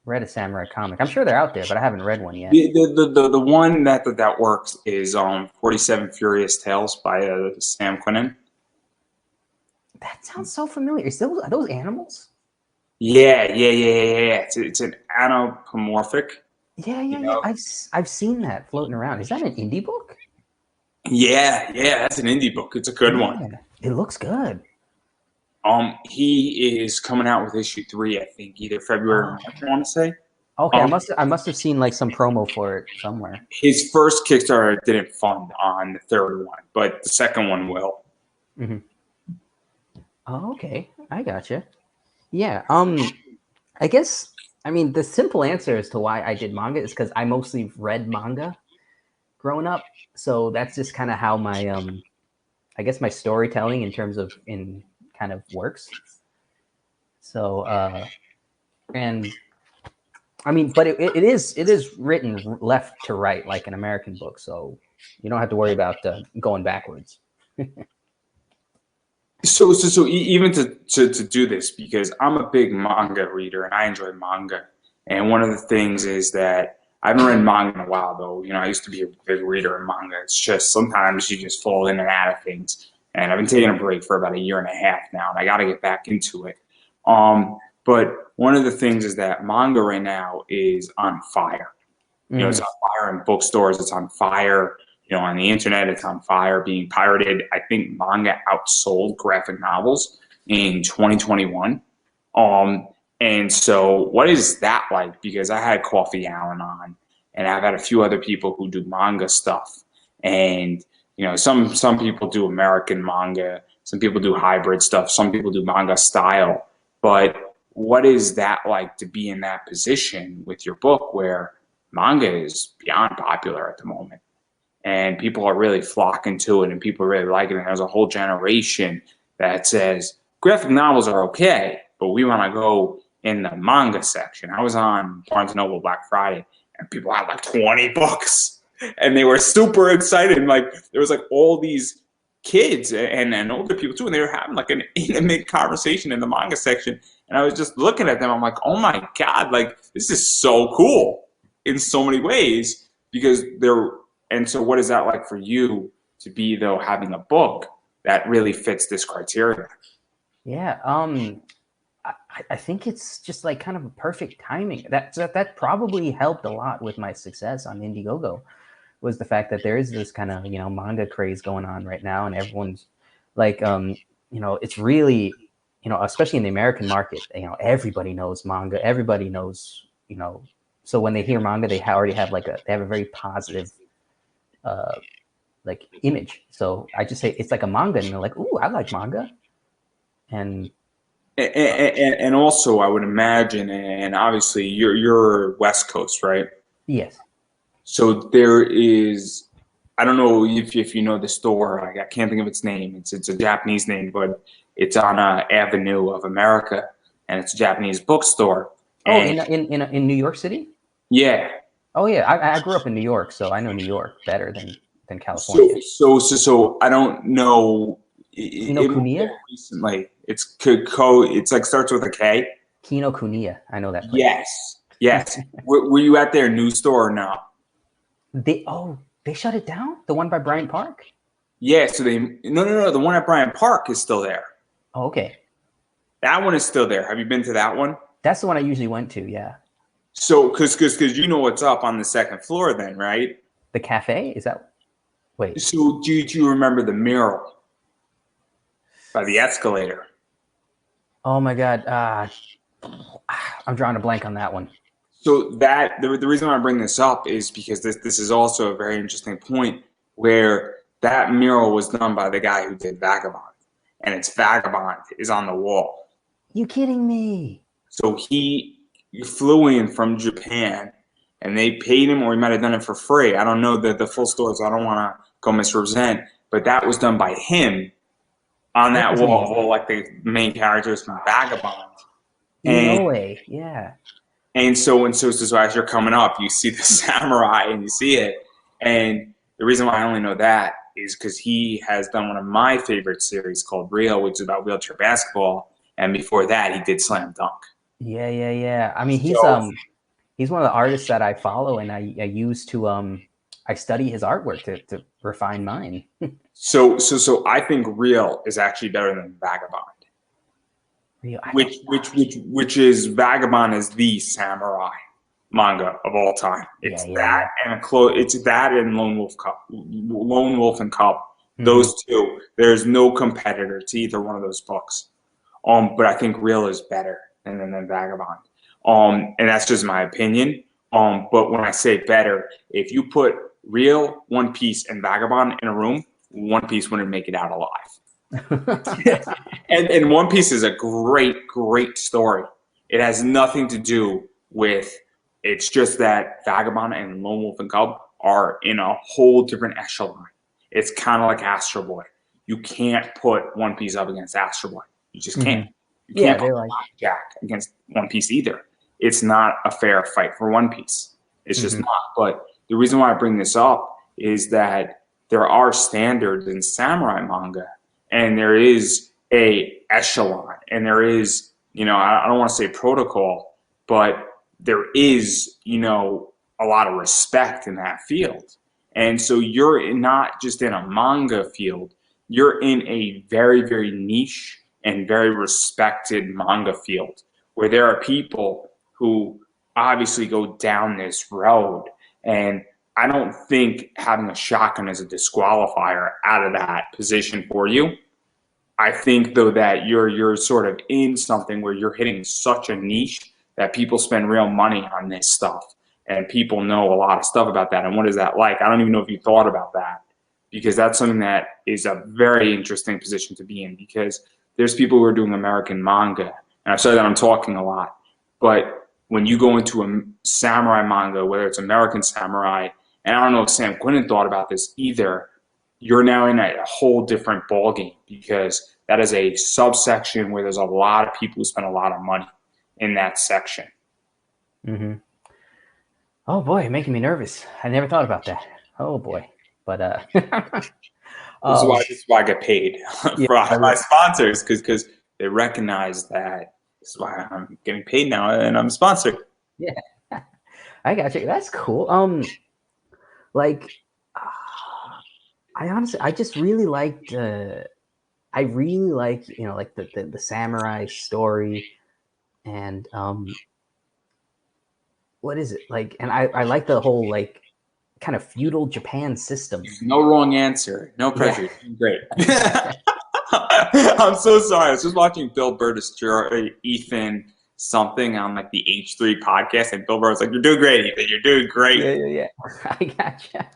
read a samurai comic. I'm sure they're out there, but I haven't read one yet. The one that works is 47 Furious Tales by Sam Quinlan. That sounds so familiar. Are those animals? Yeah. It's an anthropomorphic, Yeah. I've seen that floating around. Is that an indie book? Yeah. That's an indie book. It's a good one. Yeah, it looks good. He is coming out with issue 3, I think, either February or March. I want to say. Okay, I must have seen like some promo for it somewhere. His first Kickstarter didn't fund on the 3rd one, but the 2nd one will. Oh, okay, I gotcha. Yeah. I guess the simple answer as to why I did manga is because I mostly read manga growing up, so that's just kind of how my I guess my storytelling in kind of works. So and but it is written left to right like an American book, so you don't have to worry about going backwards. So even to do this, because I'm a big manga reader and I enjoy manga, and one of the things is that I haven't read manga in a while though. I used to be a big reader of manga. It's just sometimes you just fall in and out of things, and I've been taking a break for about a year and a half now, and I got to get back into it. But one of the things is that manga right now is on fire. It's on fire in bookstores. It's on fire, on the internet. It's on fire, being pirated. I think manga outsold graphic novels in 2021. And so, what is that like? Because I had Coffee Allen on, and I've had a few other people who do manga stuff, and some people do American manga, some people do hybrid stuff, some people do manga style. But what is that like to be in that position with your book where manga is beyond popular at the moment and people are really flocking to it and people really like it, and there's a whole generation that says graphic novels are okay but we want to go in the manga section. I was on Barnes & Noble Black Friday and people had like 20 books and they were super excited, and like there was like all these kids and older people too, and they were having like an intimate conversation in the manga section, and I was just looking at them. I'm like, oh my god, like this is so cool in so many ways because they're. And so what is that like for you to be though having a book that really fits this criteria? Yeah. I think it's just like kind of a perfect timing. That probably helped a lot with my success on Indiegogo, was the fact that there is this kind of manga craze going on right now, and everyone's like it's really especially in the American market, everybody knows manga, everybody knows so when they hear manga they already have they have a very positive like image. So I just say it's like a manga, and they're like, "Ooh, I like manga," and And also, I would imagine, and obviously, you're West Coast, right? Yes. So there is, I don't know if you know the store. I can't think of its name. It's a Japanese name, but it's on Avenue of America, and it's a Japanese bookstore. Oh, And in New York City? yeah, Oh yeah, I grew up in New York, so I know New York better than so California. I don't know. It moved Kinokuniya? there recently. It's like starts with a K. Kinokuniya. I know that place. Yes, yes. Were you at their new store or no? They shut it down? The one by Bryant Park? Yeah. So no. The one at Bryant Park is still there. Oh, okay. That one is still there. Have you been to that one? That's the one I usually went to, yeah. So, cause you know what's up on the second floor, then, right? The cafe? Is that wait. So, do you remember the mural by the escalator? Oh my god. I'm drawing a blank on that one. So that the reason why I bring this up is because this is also a very interesting point where that mural was done by the guy who did Vagabond, and it's Vagabond is on the wall. You kidding me? So he flew in from Japan, and they paid him, or he might have done it for free. I don't know the full story, so I don't want to go misrepresent. But that was done by him on that That's wall, amazing. like the main characters from Vagabond. And No way. Yeah. so as you're coming up, you see the samurai and you see it. And the reason why I only know that is because he has done one of my favorite series called Real, which is about wheelchair basketball. And before that, he did Slam Dunk. Yeah. I mean, So he's one of the artists that I follow, and I use to I study his artwork to refine mine. so I think Real is actually better than Vagabond. Which is Vagabond is the samurai manga of all time. It's that Yeah. and it's that and Lone Wolf and Cub. Mm-hmm. Those two. There's no competitor to either one of those books. But I think Real is better than Vagabond. And that's just my opinion. But when I say better, if you put Real, One Piece, and Vagabond in a room, One Piece wouldn't make it out alive. And One Piece is a great story. It has nothing to do with. It's just that Vagabond and Lone Wolf and Cub are in a whole different echelon. It's kind of like Astro Boy. You can't put One Piece up against Astro Boy. You just can't. You Yeah, can't put they're like Jack against One Piece either. It's not a fair fight for One Piece. It's just not. But the reason why I bring this up is that there are standards in samurai manga, and there is a echelon, and there is, I don't want to say protocol, but there is, a lot of respect in that field. And so you're not just in a manga field, you're in a very niche and very respected manga field where there are people who obviously go down this road. And I don't think having a shotgun is a disqualifier out of that position for you. I think though that you're sort of in something where you're hitting such a niche that people spend real money on this stuff, and people know a lot of stuff about that. And what is that like? I don't even know if you thought about that, because that's something that is a very interesting position to be in, because there's people who are doing American manga, and I've said that I'm talking a lot, but when you go into a samurai manga, whether it's American samurai, and I don't know if Sam Quinlan thought about this either, you're now in a whole different ballgame, because that is a subsection where there's a lot of people who spend a lot of money in that section. Mm-hmm. Oh boy, making me nervous. I never thought about that. Oh boy, but This is why I get paid for my sponsors, because they recognize that. This is why I'm getting paid now, and I'm sponsored. Yeah, I got you. That's cool. Like, I just really liked. I really like, like the samurai story, and what is it like? And I like the whole like kind of feudal Japan system. No wrong answer. No pressure. Yeah. Great. I'm so sorry. I was just watching Bill Burr destroy Ethan something on like the H3 podcast, and Bill Burr was like, "You're doing great, Ethan. You're doing great." Yeah. I gotcha.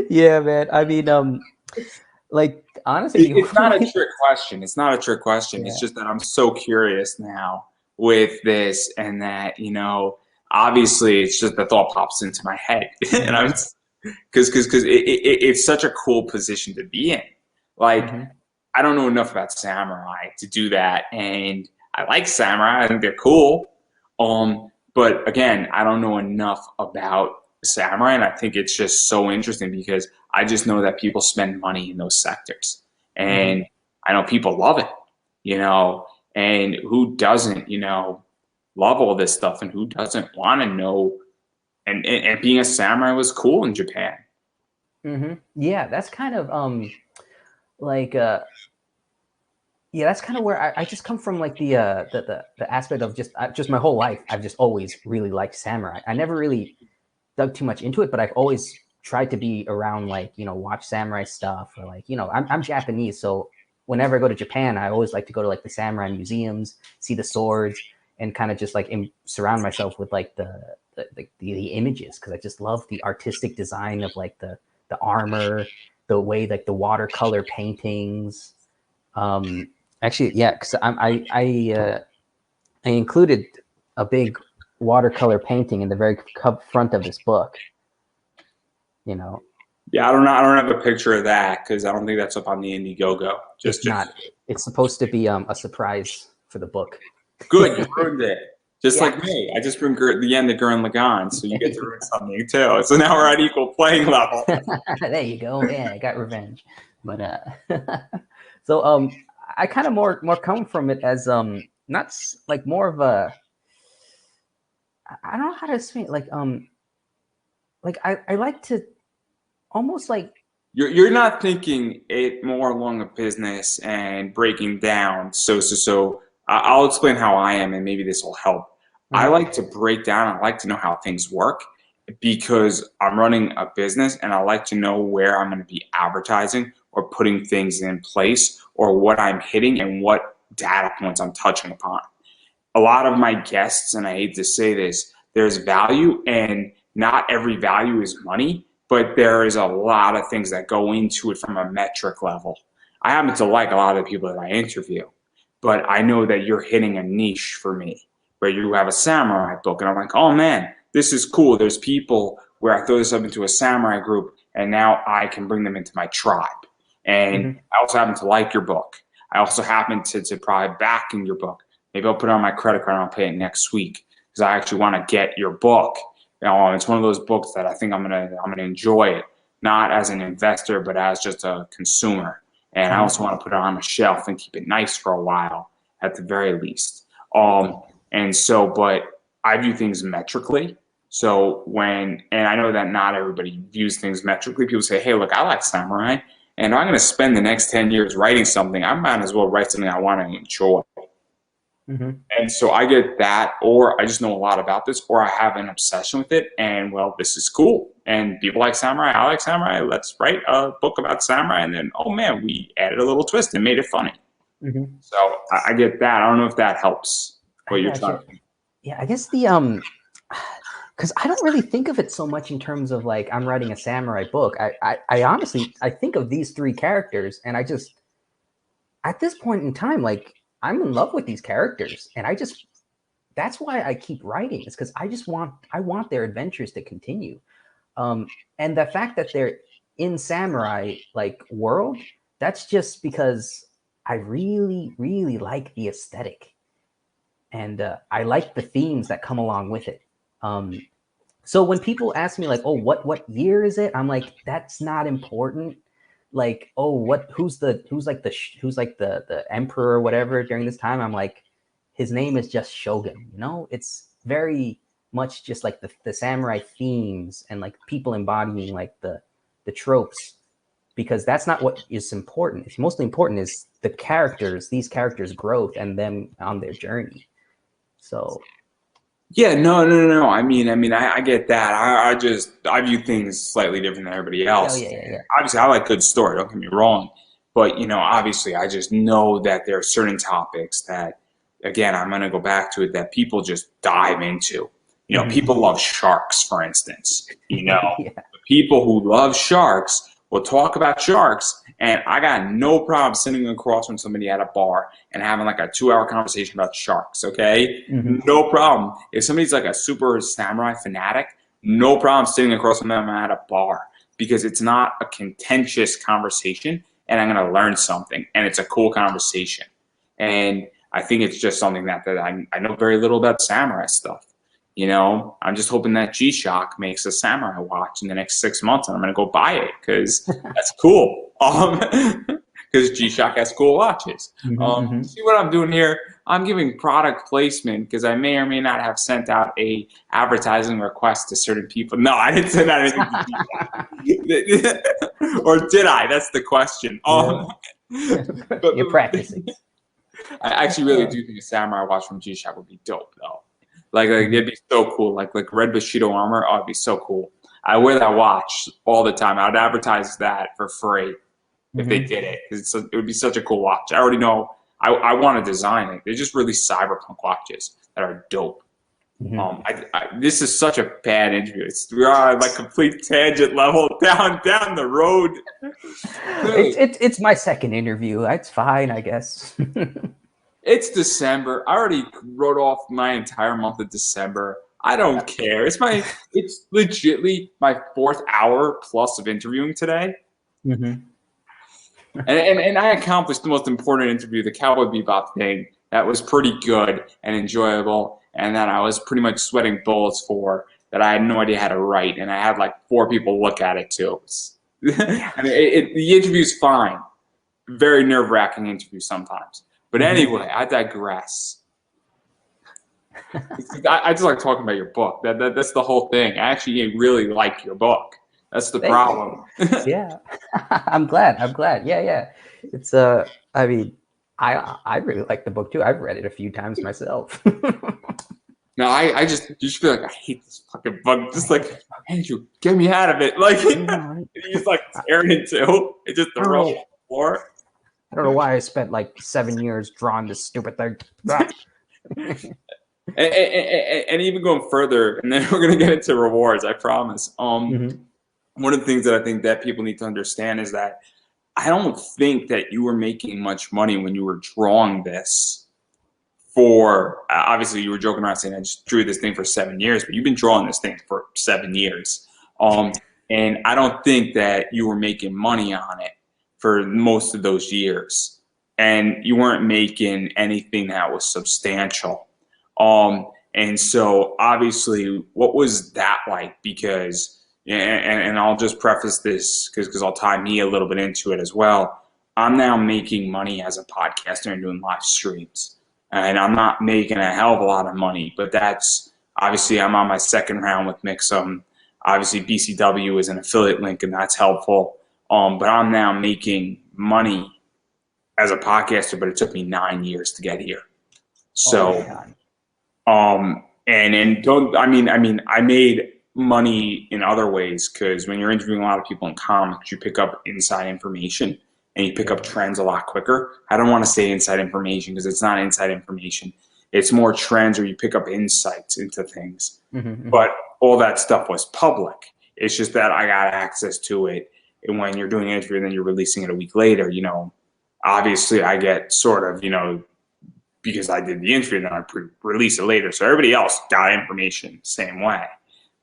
Yeah, man. I mean, Like honestly, It's not a trick question. It's not a trick question. yeah. It's just that I'm so curious now with this, and that, obviously it's just the thought pops into my head, and I'm Hmm. because it's such a cool position to be in. Like, Hmm. I don't know enough about samurai to do that, and I like samurai. I think they're cool. But again, I don't know enough about samurai, and I think it's just so interesting because I just know that people spend money in those sectors, Hmm. and I know people love it, and who doesn't, love all this stuff, and who doesn't want to know? And being a samurai was cool in Japan. Hmm. Yeah, that's kind of like yeah, that's kind of where I just come from, like the aspect of just my whole life. I've just always really liked samurai. I never really dug too much into it, but I've always tried to be around, like, watch samurai stuff, or like, I'm Japanese, so whenever I go to Japan, I always like to go to like the samurai museums, see the swords, and kind of just like surround myself with like the images, because I just love the artistic design of like the armor, the way like the watercolor paintings. Um, Actually, yeah, because I included a big watercolor painting in the very front of this book. You know, Yeah, I don't know. I don't have a picture of that because I don't think that's up on the Indiegogo. it's Just not. It's supposed to be a surprise for the book. good. You ruined it. Just Yeah, like me. I just ruined the end of Gurren Lagann, so you get to ruin something too. So now we're at equal playing level. there you go. Yeah, I got revenge. But so I kind of more come from it as not like more of a, I don't know how to explain it. Like I like to almost like. You're not thinking it more along a business and breaking down. I'll explain how I am, and maybe this will help. I Mhm. like to break down. I like to know how things work because I'm running a business, and I like to know where I'm going to be advertising or putting things in place, or what I'm hitting and what data points I'm touching upon. A lot of my guests, and I hate to say this, there's value, and not every value is money, but there is a lot of things that go into it from a metric level. I happen to like a lot of the people that I interview, but I know that you're hitting a niche for me where you have a samurai book, and I'm like, oh man, this is cool. There's people where I throw this up into a samurai group, and now I can bring them into my tribe. And Mhm. I also happen to like your book. I also happen to probably back in your book. Maybe I'll put it on my credit card and I'll pay it next week because I actually want to get your book. It's one of those books that I think I'm gonna enjoy it, not as an investor, but as just a consumer. And I Mhm. also want to put it on my shelf and keep it nice for a while, at the very least. But I view things metrically. And I know that not everybody views things metrically. People say, "Hey, look, I like samurai, and I'm going to spend the next 10 years writing something. I might as well write something I want to enjoy." Mhm. And so I get that, or I just know a lot about this, or I have an obsession with it. And well, this is cool. And people like samurai. I like samurai. Let's write a book about samurai. And then, oh man, we added a little twist and made it funny. Mhm. So I get that. I don't know if that helps I what you're got trying you. to. Yeah, I guess the because I don't really think of it so much in terms of like I'm writing a samurai book. I honestly I think of these three characters, and I just, at this point in time, like, I'm in love with these characters, and I just, that's why I keep writing. It's because I want their adventures to continue. And the fact that they're in samurai like world, that's just because I really really like the aesthetic, and I like the themes that come along with it. Um, so when people ask me like, "Oh, what year is it?" I'm like, "That's not important." Like, "Oh, who's like the emperor or whatever during this time?" I'm like, "His name is just Shogun." It's very much just like the samurai themes and like people embodying like the tropes, because that's not what is important. It's mostly important is these characters' growth and them on their journey. So Yeah, no. I get that. I view things slightly different than everybody yeah, else. yeah, yeah, yeah. Obviously, I like good story. Don't get me wrong, but obviously, I just know that there are certain topics that, again, I'm going to go back to it, that people just dive into. Hmm. People love sharks, for instance. Yeah. People who love sharks we'll talk about sharks, and I got no problem sitting across from somebody at a bar and having like a 2-hour conversation about sharks, okay? No problem. If somebody's like a super samurai fanatic, no problem sitting across from them at a bar, because it's not a contentious conversation, and I'm going to learn something, and it's a cool conversation. And I think it's just something that I know very little about samurai stuff. You know, I'm just hoping that G-Shock makes a samurai watch in the next 6 months, and I'm going to go buy it because that's cool. Because G-Shock has cool watches. See what I'm doing here? I'm giving product placement because I may or may not have sent out a advertising request to certain people. No, I didn't send out anything to G-Shock. Or did I? That's the question. You're practicing. I actually really do think a samurai watch from G-Shock would be dope, though. Like it'd be so cool. Like red Bushido armor. Oh, it'd be so cool. I wear that watch all the time. I'd advertise that for free if they did it, because it would be such a cool watch. I already know. I want to design it. They just released cyberpunk watches that are dope. This is such a bad interview. We're on like complete tangent level down the road. It's my second interview. It's fine, I guess. It's December. I already wrote off my entire month of December. I don't care. It's legitly my 4th hour plus of interviewing today. And I accomplished the most important interview, the Cowboy Bebop thing. That was pretty good and enjoyable, and that I was pretty much sweating bullets for, that I had no idea how to write, and I had like 4 people look at it too. I mean, the interview's fine. Very nerve-wracking interview sometimes. But anyway, I digress. I just like talking about your book. That's the whole thing. I actually really like your book. That's the problem. Yeah, I'm glad. Yeah. It's I mean, I really like the book too. I've read it a few times myself. No, I just feel like I hate this fucking book. Just like, Andrew, get me out of it. Like he's like tearing into it, just the roll on the floor. I don't know why I spent like 7 years drawing this stupid thing. And even going further, and then we're gonna get into rewards, I promise. One of the things that I think that people need to understand is that I don't think that you were making much money when you were drawing this for, obviously you were joking around saying I just drew this thing for 7 years, but you've been drawing this thing for 7 years. And I don't think that you were making money on it for most of those years, and you weren't making anything that was substantial. And so obviously, what was that like? Because, and I'll just preface this because I'll tie me a little bit into it as well. I'm now making money as a podcaster and doing live streams, and I'm not making a hell of a lot of money, but that's obviously I'm on my 2nd round with Mixum. Obviously BCW is an affiliate link, and that's helpful. But I'm now making money as a podcaster, but it took me 9 years to get here. So, I made money in other ways, because when you're interviewing a lot of people in comics, you pick up inside information and you pick up trends a lot quicker. I don't want to say inside information because it's not inside information. It's more trends, or you pick up insights into things. But all that stuff was public. It's just that I got access to it. And when you're doing an interview and then you're releasing it a week later, you know, obviously I get sort of, you know, because I did the interview and then I release it later. So everybody else got information the same way.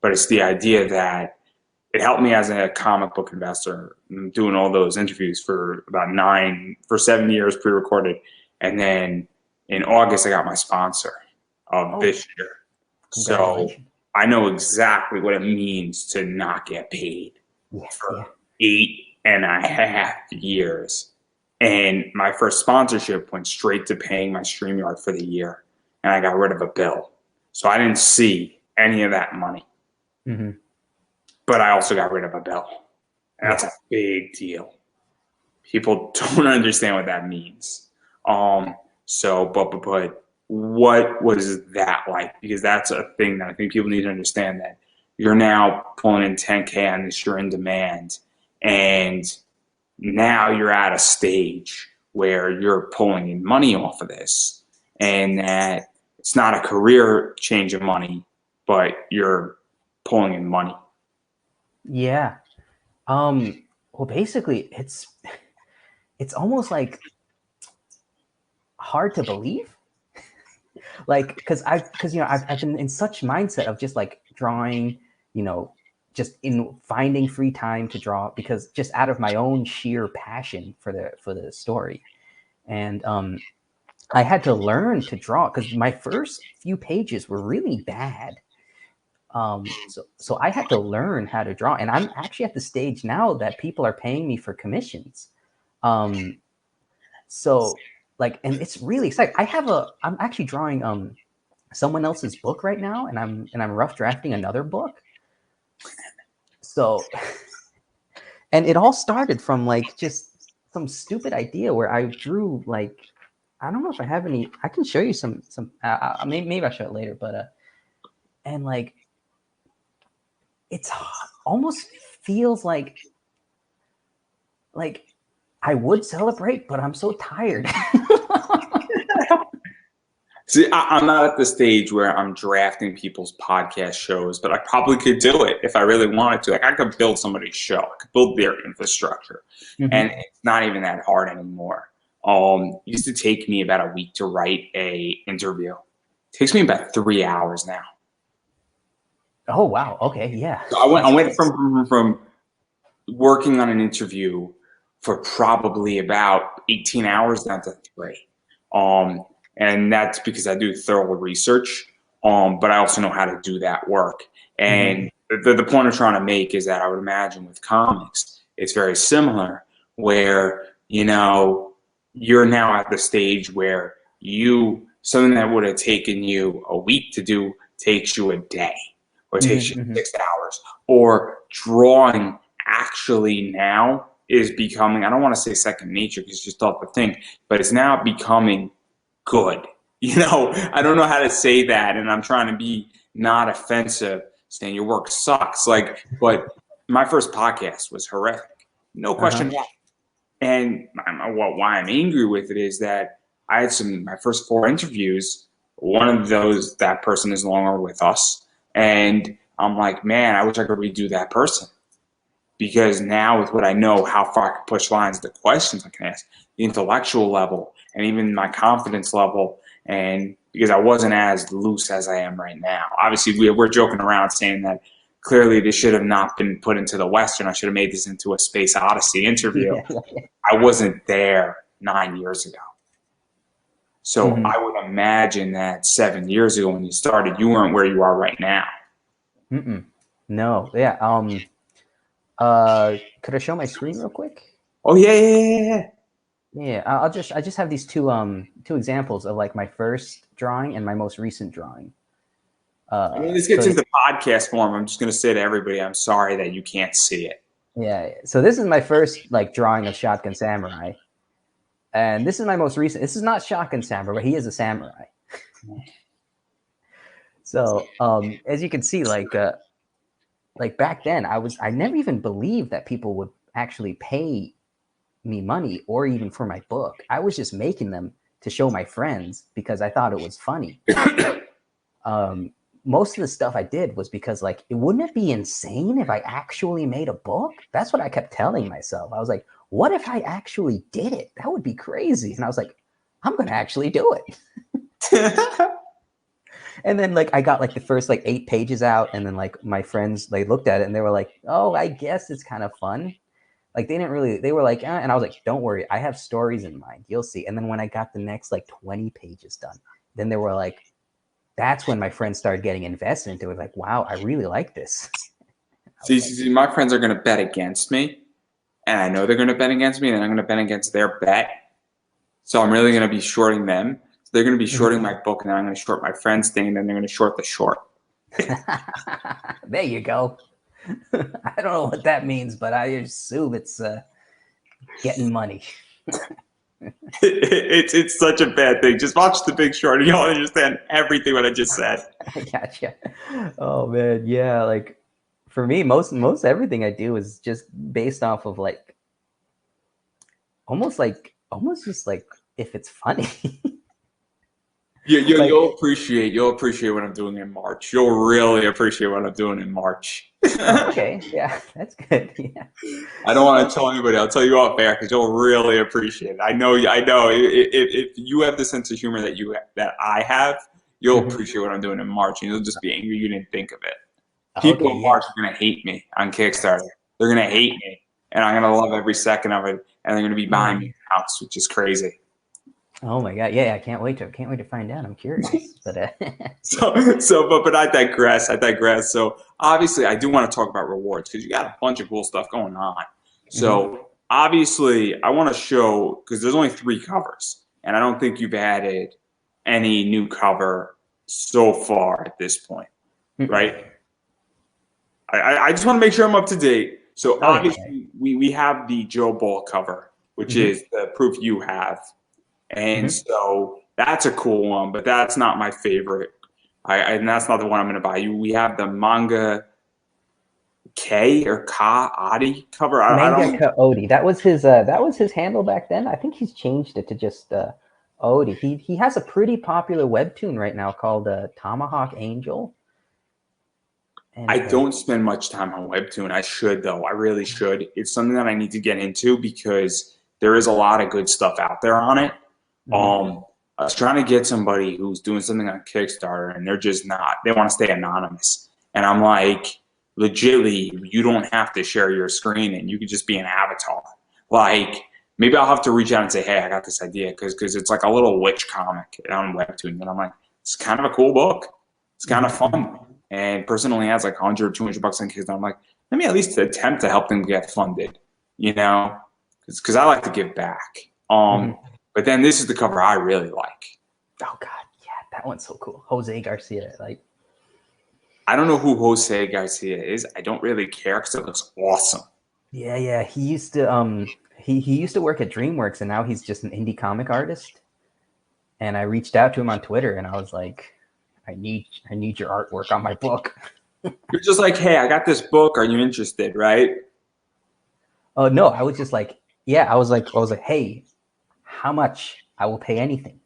But it's the idea that it helped me as a comic book investor, doing all those interviews for 7 years pre-recorded. And then in August, I got my sponsor of this year. So I know exactly what it means to not get paid for 8.5 years. And my first sponsorship went straight to paying my StreamYard for the year. And I got rid of a bill. So I didn't see any of that money. But I also got rid of a bill. And that's a big deal. People don't understand what that means. But what was that like? Because that's a thing that I think people need to understand, that you're now pulling in 10K on this, you're in demand. And now you're at a stage where you're pulling in money off of this. And that it's not a career change of money, but you're pulling in money. Yeah. Well, basically, it's almost like hard to believe, like because I've been in such mindset of just like drawing, just in finding free time to draw, because just out of my own sheer passion for the story. And I had to learn to draw because my first few pages were really bad. So I had to learn how to draw, and I'm actually at the stage now that people are paying me for commissions. So like, and it's really exciting. I'm actually drawing someone else's book right now, and I'm rough drafting another book. So and it all started from like just some stupid idea where I drew like, I don't know if I have any. I can show you some maybe I'll show it later, but and like it's almost feels like I would celebrate, but I'm so tired. See, I'm not at the stage where I'm drafting people's podcast shows, but I probably could do it if I really wanted to. Like, I could build somebody's show. I could build their infrastructure. Mm-hmm. And it's not even that hard anymore. It used to take me about a week to write a interview. It takes me about 3 hours now. Oh, wow. Okay, yeah. So I went from working on an interview for probably about 18 hours down to 3. And that's because I do thorough research, but I also know how to do that work. And the point I'm trying to make is that I would imagine with comics, it's very similar, where, you're now at the stage where something that would have taken you a week to do takes you a day, or takes you 6 hours, or drawing actually now is becoming, I don't want to say second nature because it's just off the thing, but it's now becoming good. I don't know how to say that, and I'm trying to be not offensive, saying your work sucks. But my first podcast was horrific, no question. And why I'm angry with it is that I had my first 4 interviews. One of those, that person is no longer with us, and I'm like, man, I wish I could redo that person. Because now with what I know, how far I can push lines, the questions I can ask, the intellectual level, and even my confidence level, and because I wasn't as loose as I am right now. Obviously, we're joking around saying that clearly this should have not been put into the Western. I should have made this into a Space Odyssey interview. I wasn't there 9 years ago. So I would imagine that 7 years ago when you started, you weren't where you are right now. No, yeah. Could I show my screen real quick? Oh yeah. Yeah, I just have these two examples of like my first drawing and my most recent drawing. When this gets into podcast form, I'm just gonna say to everybody, I'm sorry that you can't see it. Yeah. So this is my first like drawing of Shotgun Samurai, and this is my most recent. This is not Shotgun Samurai, but he is a samurai. So as you can see, like back then, I never even believed that people would actually pay me money or even for my book. I was just making them to show my friends because I thought it was funny. Most of the stuff I did was because like, wouldn't it be insane if I actually made a book? That's what I kept telling myself. I was like, what if I actually did it? That would be crazy. And I was like, I'm going to actually do it. And then like, I got like the first like 8 pages out, and then like my friends, they looked at it and they were like, oh, I guess it's kind of fun. Like they were like, and I was like, don't worry, I have stories in mind. You'll see. And then when I got the next like 20 pages done, then they were like, that's when my friends started getting invested into it. Like, wow, I really like this. See, my friends are going to bet against me, and I know they're going to bet against me, and I'm going to bet against their bet. So I'm really going to be shorting them. So they're going to be shorting my book, and then I'm going to short my friend's thing, and then they're going to short the short. There you go. I don't know what that means, but I assume it's getting money. It's such a bad thing. Just watch The Big Short and you'll understand everything what I just said. I gotcha. Oh man, yeah. Like for me, most everything I do is just based off of like almost just like if it's funny. Like, you'll appreciate what I'm doing in March. You'll really appreciate what I'm doing in March. oh, okay, yeah, that's good. Yeah. I don't want to Okay. tell anybody. I'll tell you off air because you'll really appreciate it. I know. I know. If you have the sense of humor that I have, you'll Hmm. appreciate what I'm doing in March, and you'll just be angry you didn't think of it. People Okay, in yeah. March are gonna hate me on Kickstarter. They're gonna hate me, and I'm gonna love every second of it. And they're gonna be buying me Mm. a house, which is crazy. Oh my god, yeah, I can't wait to find out. I'm curious, but But I digress. I digress. So obviously, I do want to talk about rewards because you got a bunch of cool stuff going on. Mhm. So obviously, I want to show because there's only 3 covers, and I don't think you've added any new cover so far at this point, Mm-mm. right? I just want to make sure I'm up to date. So Okay, okay. obviously, we have the Joe Ball cover, which Mhm. is the proof you have, and Mhm. so that's a cool one, but that's not my favorite. And that's not the one I'm going to buy. We have the manga K or Ka Adi cover. I don't. Mangaka Odie. That was his handle back then. I think he's changed it to just Odie. He has a pretty popular webtoon right now called Tomahawk Angel. I And don't spend much time on Webtoon. I should though. I really should. It's something that I need to get into because there is a lot of good stuff out there on it. mhm. I was trying to get somebody who's doing something on Kickstarter, and they're just not. They want to stay anonymous, and I'm like, legitly, you don't have to share your screen, and you could just be an avatar. Like, maybe I'll have to reach out and say, hey, I got this idea because it's like a little witch comic on Webtoon, and I'm like, it's kind of a cool book. It's kind of Mhm. Mhm. fun, and person only has like 100 or 200 bucks on Kickstarter. I'm like, let me at least attempt to help them get funded, you know, because I like to give back. Mhm. But then this is the cover I really like. Oh god, yeah, that one's so cool. Jose Garcia, like, I don't know who Jose Garcia is. I don't really care because it looks awesome. yeah, yeah. He used to work at DreamWorks, and now he's just an indie comic artist. And I reached out to him on Twitter, and I was like, I need your artwork on my book. You're just like, hey, I got this book. Are you interested? Right? Oh no, I was just like, yeah, I was like, hey, how much? I will pay anything.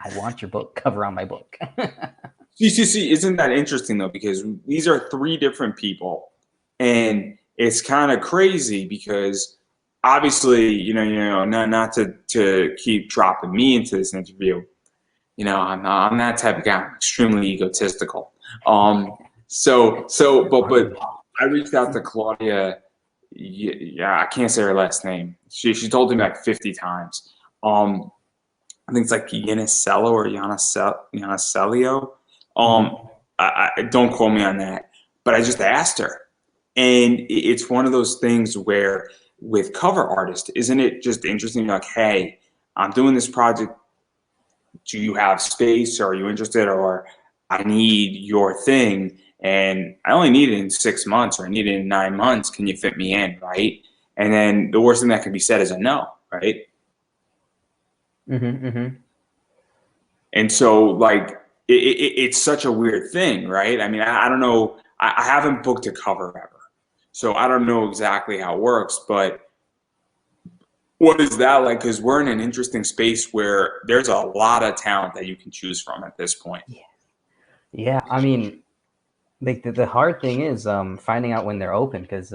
I want your book cover on my book. See, isn't that interesting though? Because these are 3 different people, and it's kind of crazy because obviously, not to keep dropping me into this interview. I'm that type of guy. I'm extremely egotistical. But Aren't we all? I reached out to Claudia. Yeah, I can't say her last name. She told me like 50 times. I think it's like Yanisello or Yaniselio. Mm-hmm. I don't quote me on that, but I just asked her, and it's one of those things where with cover artists, isn't it just interesting? Like, hey, I'm doing this project. Do you have space? Or are you interested? Or I need your thing, and I only need it in 6 months, or I need it in 9 months. Can you fit me in, right? And then the worst thing that can be said is a no, right? Mm-hmm. Mm-hmm. And so, like, it's such a weird thing, right? I mean, I don't know. I haven't booked a cover ever, so I don't know exactly how it works. But what is that like? Because we're in an interesting space where there's a lot of talent that you can choose from at this point. Yeah. Yeah. I mean, like the hard thing is finding out when they're open because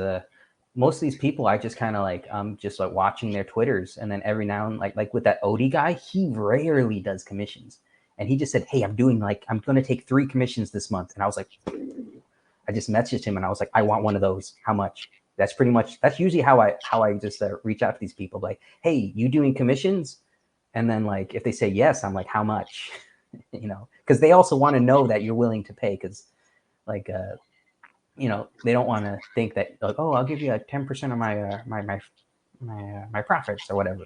most of these people I just kind of like just like watching their Twitters, and then every now and like with that Odie guy, he rarely does commissions. And he just said, hey, I'm gonna take 3 commissions this month. And I was like, I just messaged him and I was like, I want one of those. How much? That's usually how I just reach out to these people. Like, hey, you doing commissions? And then like if they say yes, I'm like, how much? Because they also want to know that you're willing to pay. Because like they don't want to think that like, oh, I'll give you 10% of my profits or whatever.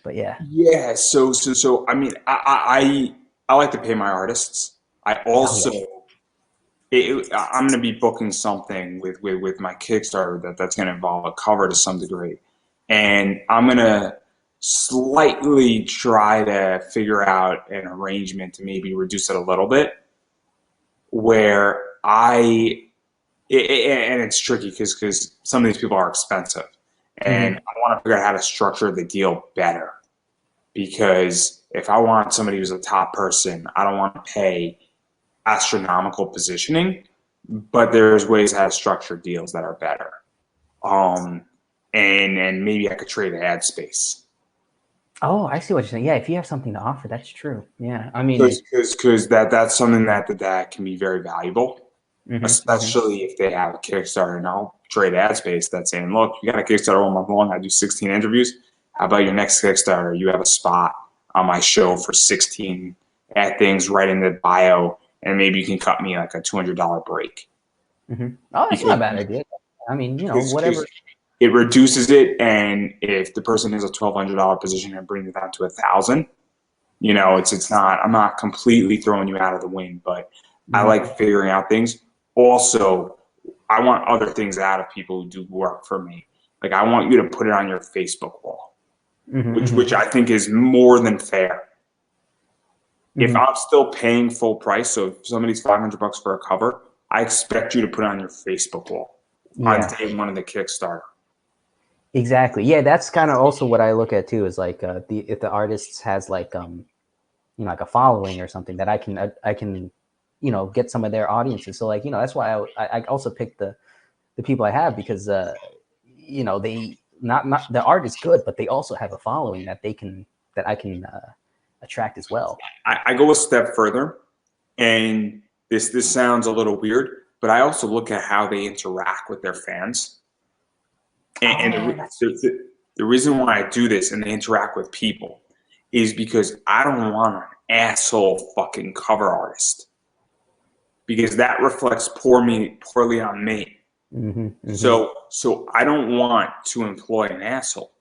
But yeah. Yeah. So. I mean, I like to pay my artists. I Oh also yeah. I'm going to be booking something with my Kickstarter that's going to involve a cover to some degree, and I'm going to slightly try to figure out an arrangement to maybe reduce it a little bit, where and it's tricky because some of these people are expensive, and Mm-hmm. I want to figure out how to structure the deal better because if I want somebody who's a top person, I don't want to pay astronomical positioning, but there's ways to have structured deals that are better. And maybe I could trade ad space. Oh, I see what you're saying. Yeah, if you have something to offer, that's true. Yeah, I mean, Because that's something that can be very valuable, mhm. especially if they have a Kickstarter. And I'll trade ad space that's saying, look, you got a Kickstarter all month long. I do 16 interviews. How about your next Kickstarter? You have a spot on my show for 16 ad things right in the bio, and maybe you can cut me like a $200 break. Oh, that's not Because, a bad idea. I mean, because whatever. it reduces it, and if the person has a $1,200 position and brings it down to 1,000, it's not. I'm not completely throwing you out of the wind, but I like figuring out things. Also, I want other things out of people who do work for me. Like I want you to put it on your Facebook wall, which I think is more than fair. If I'm still paying full price, so if somebody's $500 for a cover, I expect you to put it on your Facebook wall on Yeah, day one of the Kickstarter. exactly. Yeah, that's kind of also what I look at too. Is like if the artist has like like a following or something that I can get some of their audiences. So like that's why I also pick the people I have, because they not the art is good, but they also have a following that I can attract as well. I go a step further, and this sounds a little weird, but I also look at how they interact with their fans. And the reason why I do this and they interact with people is because I don't want an asshole fucking cover artist, because that reflects poorly on me. So I don't want to employ an asshole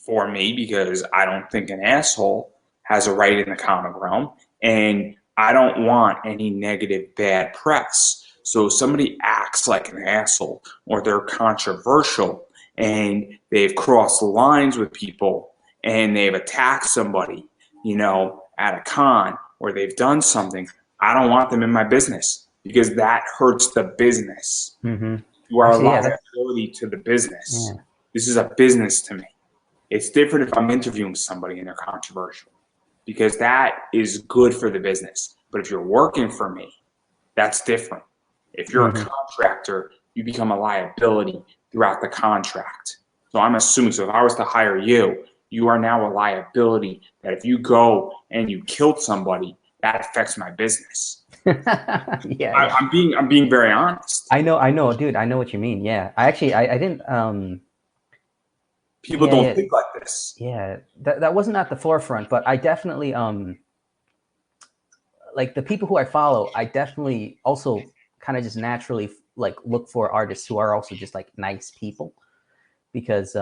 for me, because I don't think an asshole has a right in the comic realm, and I don't want any negative bad press. So if somebody acts like an asshole, or they're controversial, and they've crossed lines with people, and they've attacked somebody, at a con, or they've done something, I don't want them in my business, because that hurts the business. You are a Actually, yeah, liability to the business. yeah. This is a business to me. It's different if I'm interviewing somebody and they're controversial, because that is good for the business. But if you're working for me, that's different. If you're a contractor, you become a liability throughout the contract. So I'm assuming, so if I was to hire you, you are now a liability that if you go and you killed somebody, that affects my business. Yeah. I'm being very honest. I know, dude. I know what you mean. Yeah, I didn't. People don't think like this. Yeah. That wasn't at the forefront, but I definitely like the people who I follow. I definitely also kind of just naturally like look for artists who are also just like nice people, because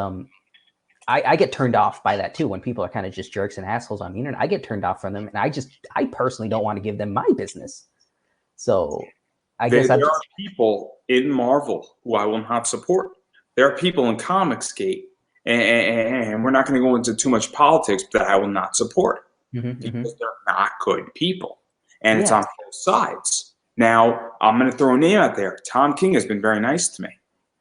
I get turned off by that too when people are kind of just jerks and assholes on the internet. I get turned off from them, and I personally don't want to give them my business. So I guess There are people in Marvel who I will not support. There are people in Comicsgate, and we're not going to go into too much politics, that I will not support, because they're not good people. And it's on both sides. Now, I'm going to throw a name out there. Tom King has been very nice to me.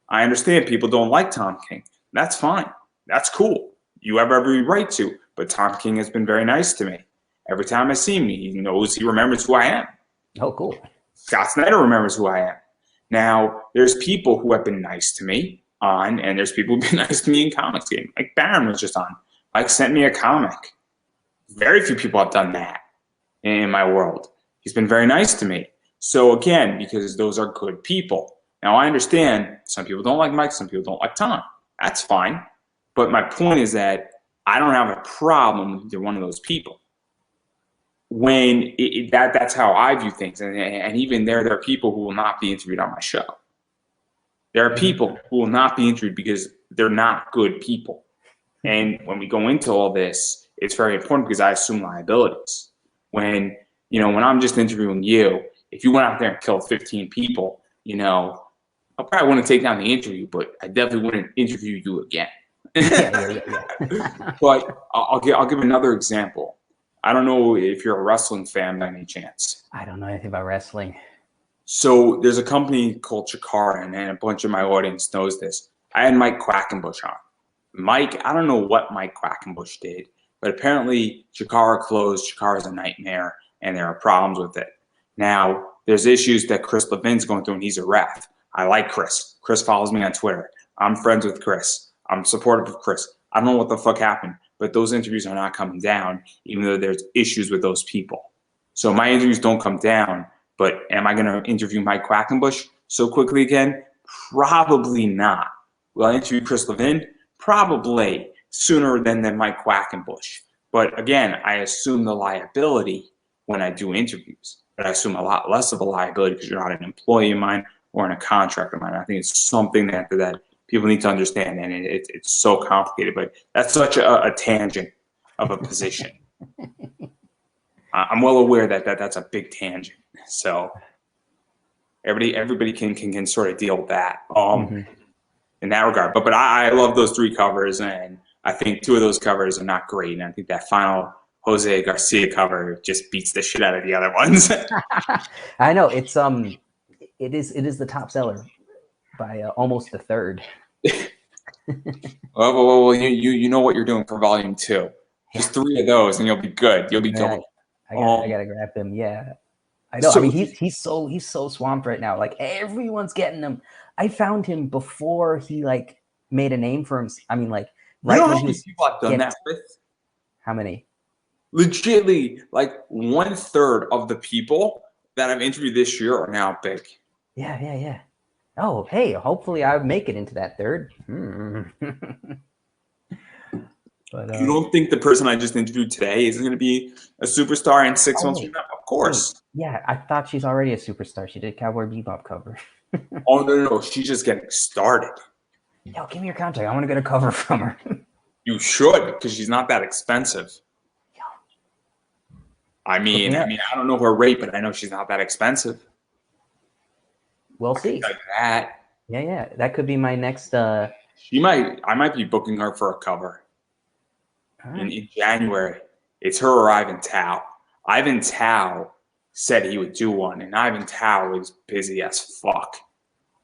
I understand people don't like Tom King. That's fine. That's cool. You have every right to. But Tom King has been very nice to me. Every time I see him, he remembers who I am. Oh, cool. Scott Snyder remembers who I am. Now, there's people who have been nice to me and there's people who've been nice to me in Comicsgate. Mike Barron was just on. Mike sent me a comic. Very few people have done that in my world. He's been very nice to me. So again, because those are good people. Now, I understand some people don't like Mike, some people don't like Tom. That's fine. But my point is that I don't have a problem with either one of those people. When that's how I view things. And even there are people who will not be interviewed on my show. There are people who will not be interviewed because they're not good people. And when we go into all this, it's very important, because I assume liabilities. When I'm just interviewing you, if you went out there and killed 15 people, I probably wouldn't take down the interview, but I definitely wouldn't interview you again. But I'll give another example. I don't know if you're a wrestling fan by any chance. I don't know anything about wrestling. So there's a company called Chikara, and a bunch of my audience knows this. I had Mike Quackenbush on. Mike, I don't know what Mike Quackenbush did, But apparently, Chikara closed. Chikara's a nightmare, and there are problems with it. Now, there's issues that Chris Levin's going through, and he's a ref. I like Chris. Chris follows me on Twitter. I'm friends with Chris. I'm supportive of Chris. I don't know what the fuck happened, but those interviews are not coming down, even though there's issues with those people. So my interviews don't come down, but am I going to interview Mike Quackenbush so quickly again? Probably not. Will I interview Chris Levin? Probably sooner than Mike Quackenbush. But again, I assume the liability when I do interviews, but I assume a lot less of a liability because you're not an employee of mine or in a contract of mine. I think it's something that people need to understand, and it's so complicated, but that's such a tangent of a position. I'm well aware that that's a big tangent. So everybody can sort of deal with that in that regard. But I love those 3 covers, and I think 2 of those covers are not great. And I think that final Jose Garcia cover just beats the shit out of the other ones. I know it is the top seller by almost a third. well, you know what you're doing for volume 2. Just 3 of those, and you'll be good. You'll be good. I gotta grab him. Yeah, I know. So, I mean, he's so swamped right now. Like everyone's getting him. I found him before he like made a name for him. I mean, like right when he was. People I've done that with? How many? Legitimately, like 1/3 of the people that I've interviewed this year are now big. Yeah. Oh, hey, hopefully I make it into that third. But, you don't think the person I just interviewed today is going to be a superstar in 6 months from now? Of course. Yeah, I thought she's already a superstar. She did Cowboy Bebop cover. Oh, no. She's just getting started. Yo, give me your contact. I want to get a cover from her. You should, because she's not that expensive. I mean, I don't know her rate, but I know she's not that expensive. We'll see. Like that. Yeah. That could be my next. I might be booking her for a cover in January. It's her or Ivan Tao. Ivan Tao said he would do one, and Ivan Tao is busy as fuck.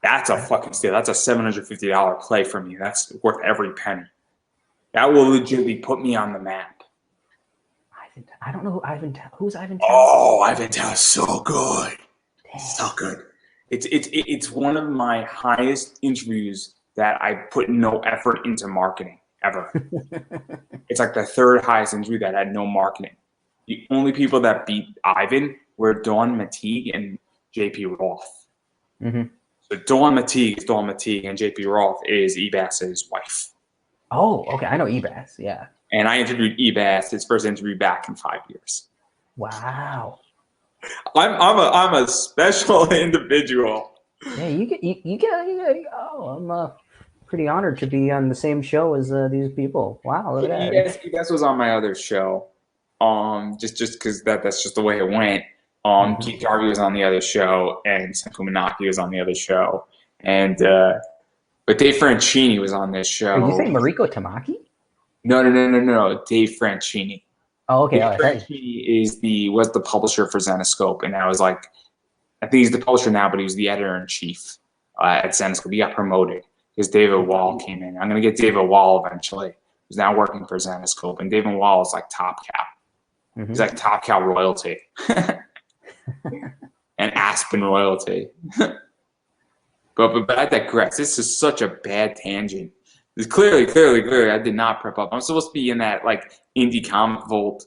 That's a fucking steal. That's a $750 play for me. That's worth every penny. That will legitimately put me on the map. I don't know who Ivan Tao. Who's Ivan Tao? Oh, Ivan Tao is so good. Damn. So good. It's one of my highest interviews that I put no effort into marketing ever. It's like the 3rd highest interview that had no marketing. The only people that beat Ivan were Dawn Mateague and JP Roth. So Dawn Mateague is Dawn Mateague, and JP Roth is Ebass's wife. Oh, okay. I know Ebass. Yeah. And I interviewed Ebass, his first interview back in 5 years. Wow. I'm a special individual. Yeah, you get. Oh, I'm pretty honored to be on the same show as these people. Wow, look at that. Ebass was on my other show. Just because that's just the way it went. Keith Darby was on the other show, and Senku Manaki was on the other show, and but Dave Franchini was on this show. Are you saying Mariko Tamaki? No. Dave Franchini. Oh, okay. Dave Franchini was the publisher for Zenoscope, and I was like, I think he's the publisher now, but he was the editor-in-chief at Zenoscope. He got promoted because David Wall came in. I'm going to get David Wall eventually, who's now working for Zenoscope, and David Wall is like Top Cow. He's like Top Cow royalty. And Aspen royalty. but I digress. This is such a bad tangent. It's clearly, I did not prep up. I'm supposed to be in that like Indie Comic Vault,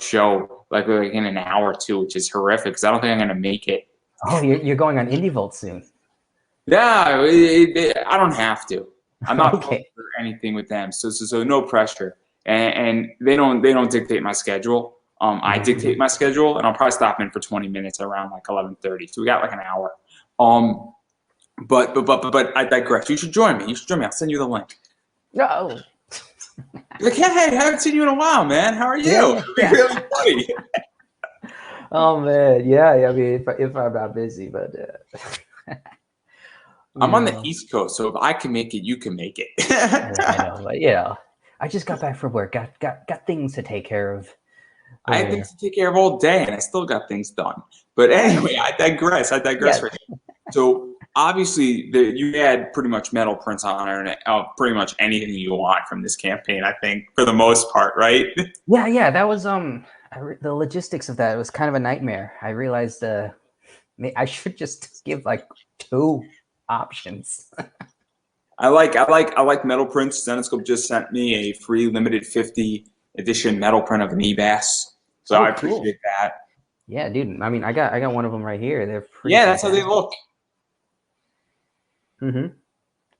show like in an hour or 2, which is horrific because I don't think I'm gonna make it. Oh, you're going on Indie Vault soon. Yeah, I don't have to. I'm not okay for anything with them, so no pressure. And they don't dictate my schedule. I dictate my schedule, and I'll probably stop in for 20 minutes around like 11:30. So we got like an hour. But I digress. You should join me. I'll send you the link. No. Like, hey, I haven't seen you in a while, man. How are you? Yeah. Really funny. Oh man, yeah. I mean, if I'm not busy, but I'm on the East Coast, so if I can make it, you can make it. I know, but I just got back from work. Got things to take care of. I had things to take care of all day, and I still got things done. But anyway, I digress. Yes. So obviously you had pretty much metal prints on internet, pretty much anything you want from this campaign. I think for the most part, right? Yeah, that was the logistics of that was kind of a nightmare. I realized I should just give like 2 options. I like metal prints. Zenescope just sent me a free limited 50 edition metal print of an Ebass, so Oh, I cool. appreciate that. Yeah, dude. I mean, I got one of them right here. They're pretty Yeah, that's how they fantastic. look.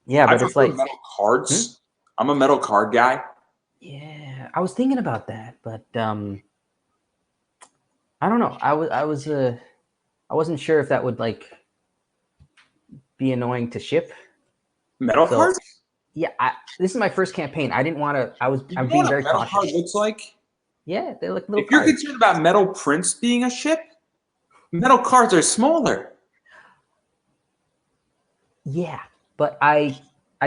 Yeah, I but it's prefer like, metal hmm? cards. I'm a metal card guy. Yeah, I was thinking about that, but I don't know. I wasn't sure if that would like be annoying to ship. Metal So cards? yeah, this is my first campaign. I didn't want to. You I'm know being what a very metal card cautious. looks like? Yeah, they're like little If you're cards. concerned about metal prints being a ship, metal cards are smaller. Yeah, but I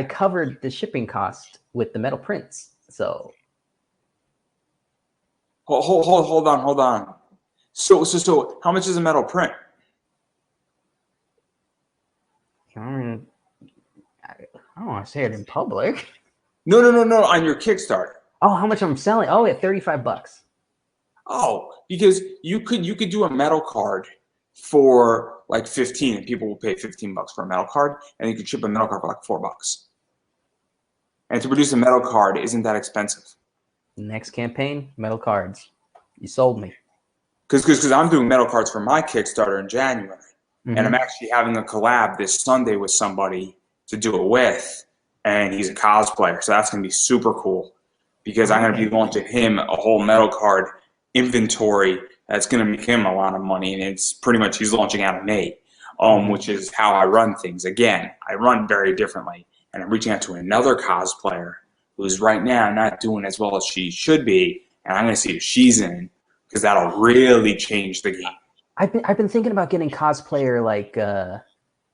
covered the shipping cost with the metal prints. So Hold on. So, how much is a metal print? I mean, I don't want to say it in public. No. On your Kickstarter. Oh, how much I'm selling? Oh, at $35. Oh, because you could do a metal card for like 15, and people will pay $15 for a metal card, and you could ship a metal card for like $4. And to produce a metal card isn't that expensive. Next campaign, metal cards. You sold me. Because I'm doing metal cards for my Kickstarter in January, and I'm Mm-hmm. actually having a collab this Sunday with somebody to do it with, and he's a cosplayer, so that's gonna be super cool because I'm gonna be Okay. launching him a whole metal card inventory that's gonna make him a lot of money, and it's pretty much he's launching out of me, Mm-hmm. which is how I run things. Again, I run very differently, and I'm reaching out to another cosplayer who's right now not doing as well as she should be, and I'm gonna see if she's in because that'll really change the game. I've been thinking about getting cosplayer like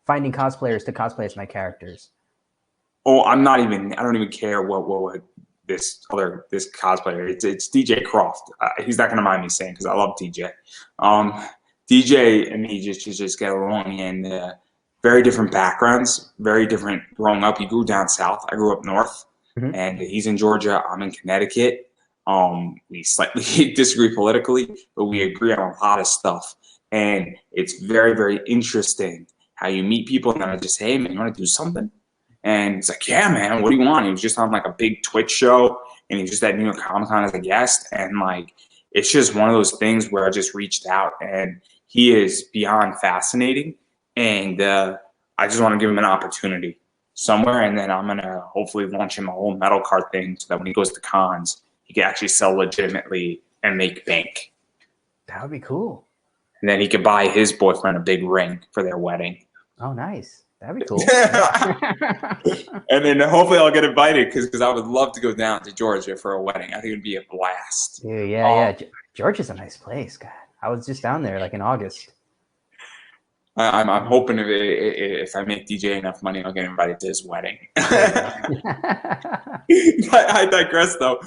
finding cosplayers to cosplay as my characters. Oh, I don't even care what this cosplayer. It's DJ Croft. He's not gonna mind me saying because I love DJ. Um, DJ and me just get along, and very different backgrounds, very different growing up. He grew down south. I grew up north, Mm-hmm. and he's in Georgia. I'm in Connecticut. We slightly disagree politically, but we agree on a lot of stuff, and it's very interesting how you meet people and then I just say, hey man, you want to do something? And he's like, yeah, man, what do you want? He was just on like a big Twitch show, and he was just at New York Comic Con as a guest. And like, it's just one of those things where I just reached out, and he is beyond fascinating. And I just want to give him an opportunity somewhere. And then I'm going to hopefully launch him a whole metal card thing so that when he goes to cons, he can actually sell legitimately and make bank. That would be cool. And then he could buy his boyfriend a big ring for their wedding. Oh, nice. That'd be cool. Yeah. And then hopefully I'll get invited because I would love to go down to Georgia for a wedding. I think it would be a blast. Dude, yeah. Georgia's a nice place, God. I was just down there like in August. I'm hoping if I make DJ enough money, I'll get invited to his wedding. But I digress, though.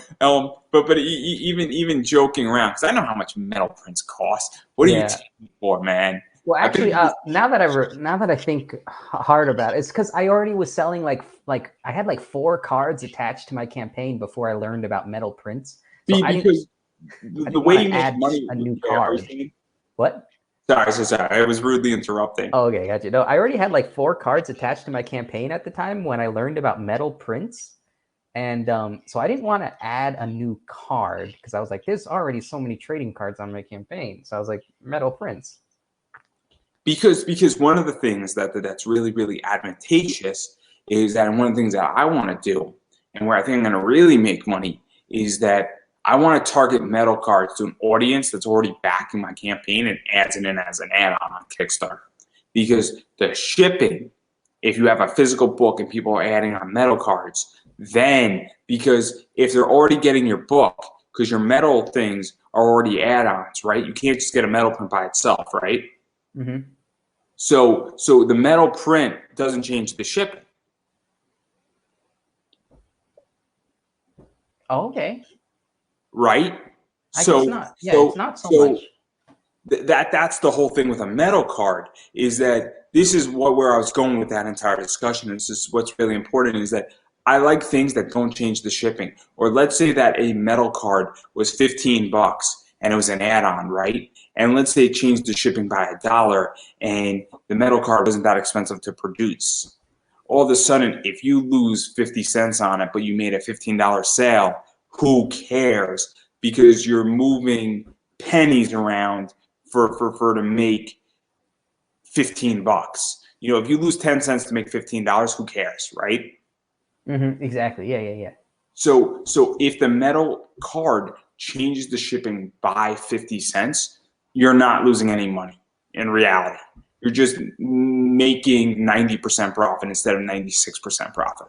But even joking around, because I know how much metal prints cost. What are you taking me for, man? Well, actually, now that I think hard about it, it's because I already was selling like I had like 4 cards attached to my campaign before I learned about metal prints. So because the way you make money, a new card. What? Sorry. I was rudely interrupting. Oh, okay, gotcha. No, I already had like 4 cards attached to my campaign at the time when I learned about metal prints. And so I didn't want to add a new card because I was like, there's already so many trading cards on my campaign. So I was like, metal prints. Because one of the things that's really advantageous is that one of the things that I want to do and where I think I'm going to really make money is that I want to target metal cards to an audience that's already backing my campaign and adds it in as an add-on on Kickstarter. Because the shipping, if you have a physical book and people are adding on metal cards, then because if they're already getting your book, because your metal things are already add-ons, right? You can't just get a metal print by itself, right? Mm-hmm. So the metal print doesn't change the shipping. Oh, okay. Right? I guess not. Yeah, it's not so much. that's the whole thing with a metal card, is that this is where I was going with that entire discussion. This is what's really important, is that I like things that don't change the shipping. Or let's say that a metal card was 15 bucks and it was an add-on, right? And let's say it changed the shipping by $1 and the metal card wasn't that expensive to produce. All of a sudden, if you lose 50 cents on it, but you made a $15 sale, who cares? Because you're moving pennies around for to make 15 bucks. You know, if you lose 10 cents to make $15, who cares, right? Exactly. Yeah. So if the metal card changes the shipping by 50 cents, you're not losing any money in reality. You're just making 90% profit instead of 96% profit.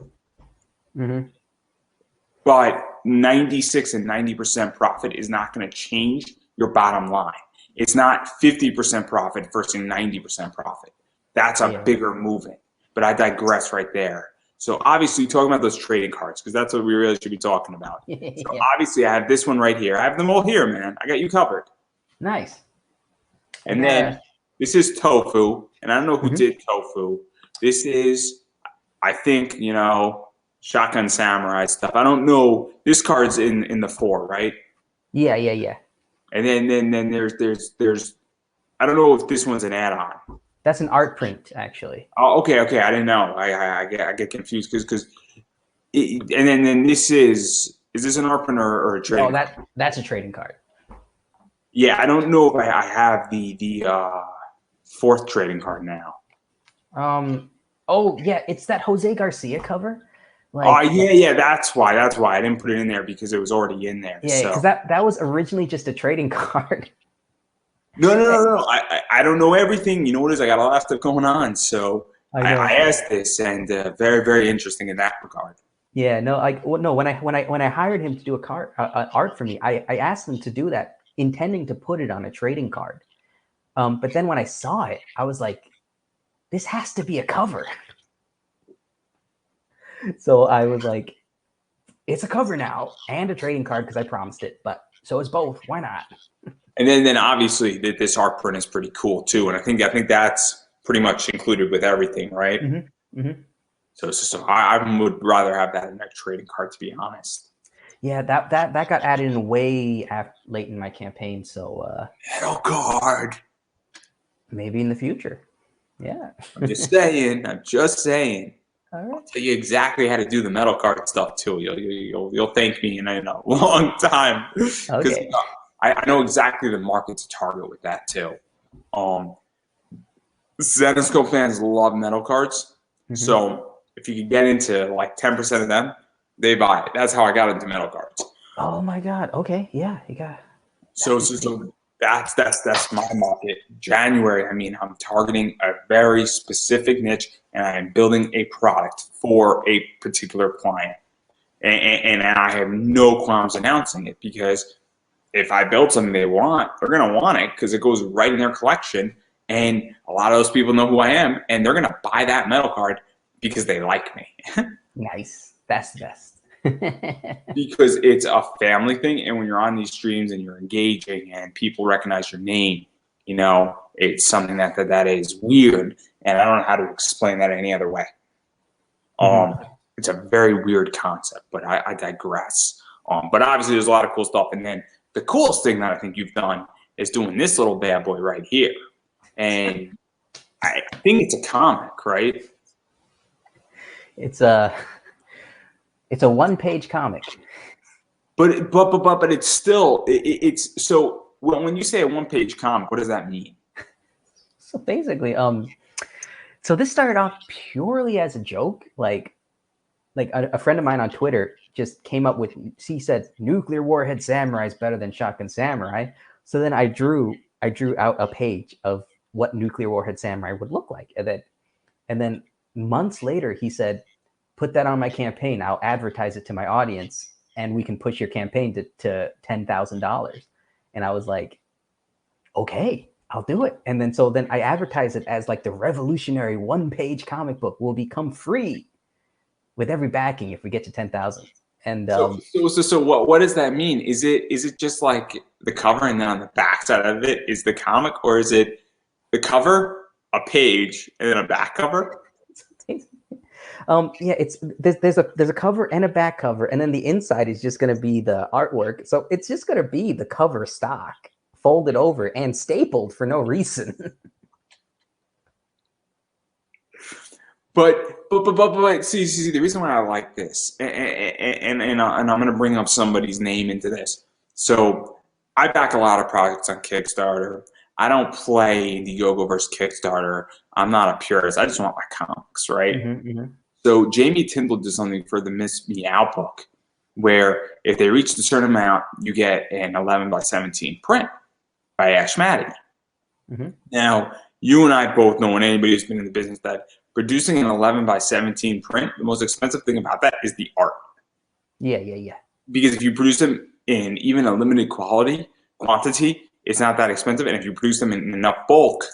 But 96 and 90% profit is not going to change your bottom line. It's not 50% profit versus 90% profit. That's a bigger movement. But I digress right there. So obviously talking about those trading cards, because that's what we really should be talking about. So obviously I have this one right here. I have them all here, man. I got you covered. Nice. And then this is tofu. And I don't know who did tofu. This is, I think, you know, Shotgun Samurai stuff. I don't know. This card's in the 4, right? Yeah. And then there's I don't know if this one's an add-on. That's an art print, actually. Oh, okay. I didn't know. I get confused because and then this is this an art print or a trading? No, that's a trading card. Yeah, I don't know if I have the 4th trading card now. Oh yeah, it's that Jose Garcia cover. Like, yeah. That's why I didn't put it in there, because it was already in there. Yeah, because that was originally just a trading card. No. I don't know everything. You know what it is? I got a lot of stuff going on, so I asked this, and very, very interesting in that regard. Yeah, no, when I hired him to do art for me, I asked him to do that, intending to put it on a trading card. But then when I saw it, I was like, this has to be a cover. So I was like, it's a cover now and a trading card because I promised it, but so it's both. Why not? And then obviously this art print is pretty cool too, and I think that's pretty much included with everything, right? So I would rather have that in a trading card, to be honest. Yeah, that got added in way late in my campaign, so metal card. Maybe in the future. Yeah. I'm just saying. All right. I'll tell you exactly how to do the metal card stuff too. You'll thank me in a long time. Okay. I know exactly the market to target with that too. Zenoscope fans love metal cards. So if you could get into like 10% of them, they buy it. That's how I got into metal cards. Oh my God. Okay. Yeah, you got. So that's my market. January, I mean, I'm targeting a very specific niche, and I am building a product for a particular client. And I have no qualms announcing it, because if I build something they want, they're going to want it because it goes right in their collection. And a lot of those people know who I am, and they're going to buy that metal card because they like me. Nice. That's the best. Because it's a family thing, and when you're on these streams and you're engaging and people recognize your name, you know, it's something that is weird, and I don't know how to explain that any other way. It's a very weird concept, but I digress. But obviously there's a lot of cool stuff, and then the coolest thing that I think you've done is doing this little bad boy right here, and I think it's a comic, right? It's a 1-page comic. But it's still it's so when you say a 1-page comic, what does that mean? So basically, so this started off purely as a joke. Like a friend of mine on Twitter just came up with, he said, "Nuclear Warhead Samurai is better than Shotgun Samurai." So then I drew out a page of what Nuclear Warhead Samurai would look like, and then months later he said, "Put that on my campaign. I'll advertise it to my audience, and we can push your campaign to $10,000." And I was like, okay, I'll do it. And then I advertise it as like the revolutionary 1-page comic book will become free with every backing if we get to 10,000. And So what does that mean? Is it just like the cover and then on the back side of it is the comic, or is it the cover, a page, and then a back cover? yeah, it's there's a cover and a back cover, and then the inside is just going to be the artwork. So it's just going to be the cover stock folded over and stapled for no reason. But see, the reason why I like this, and I'm going to bring up somebody's name into this. So I back a lot of projects on Kickstarter. I don't play Indiegogo versus Kickstarter. I'm not a purist. I just want my comics, right? So Jamie Tyndall did something for the Miss Me Out book, where if they reach a certain amount, you get an 11 by 17 print by Ash Matty. Now, you and I both know, and anybody who's been in the business, that producing an 11 by 17 print, the most expensive thing about that is the art. Yeah. Because if you produce them in even a limited quantity, it's not that expensive. And if you produce them in enough bulk,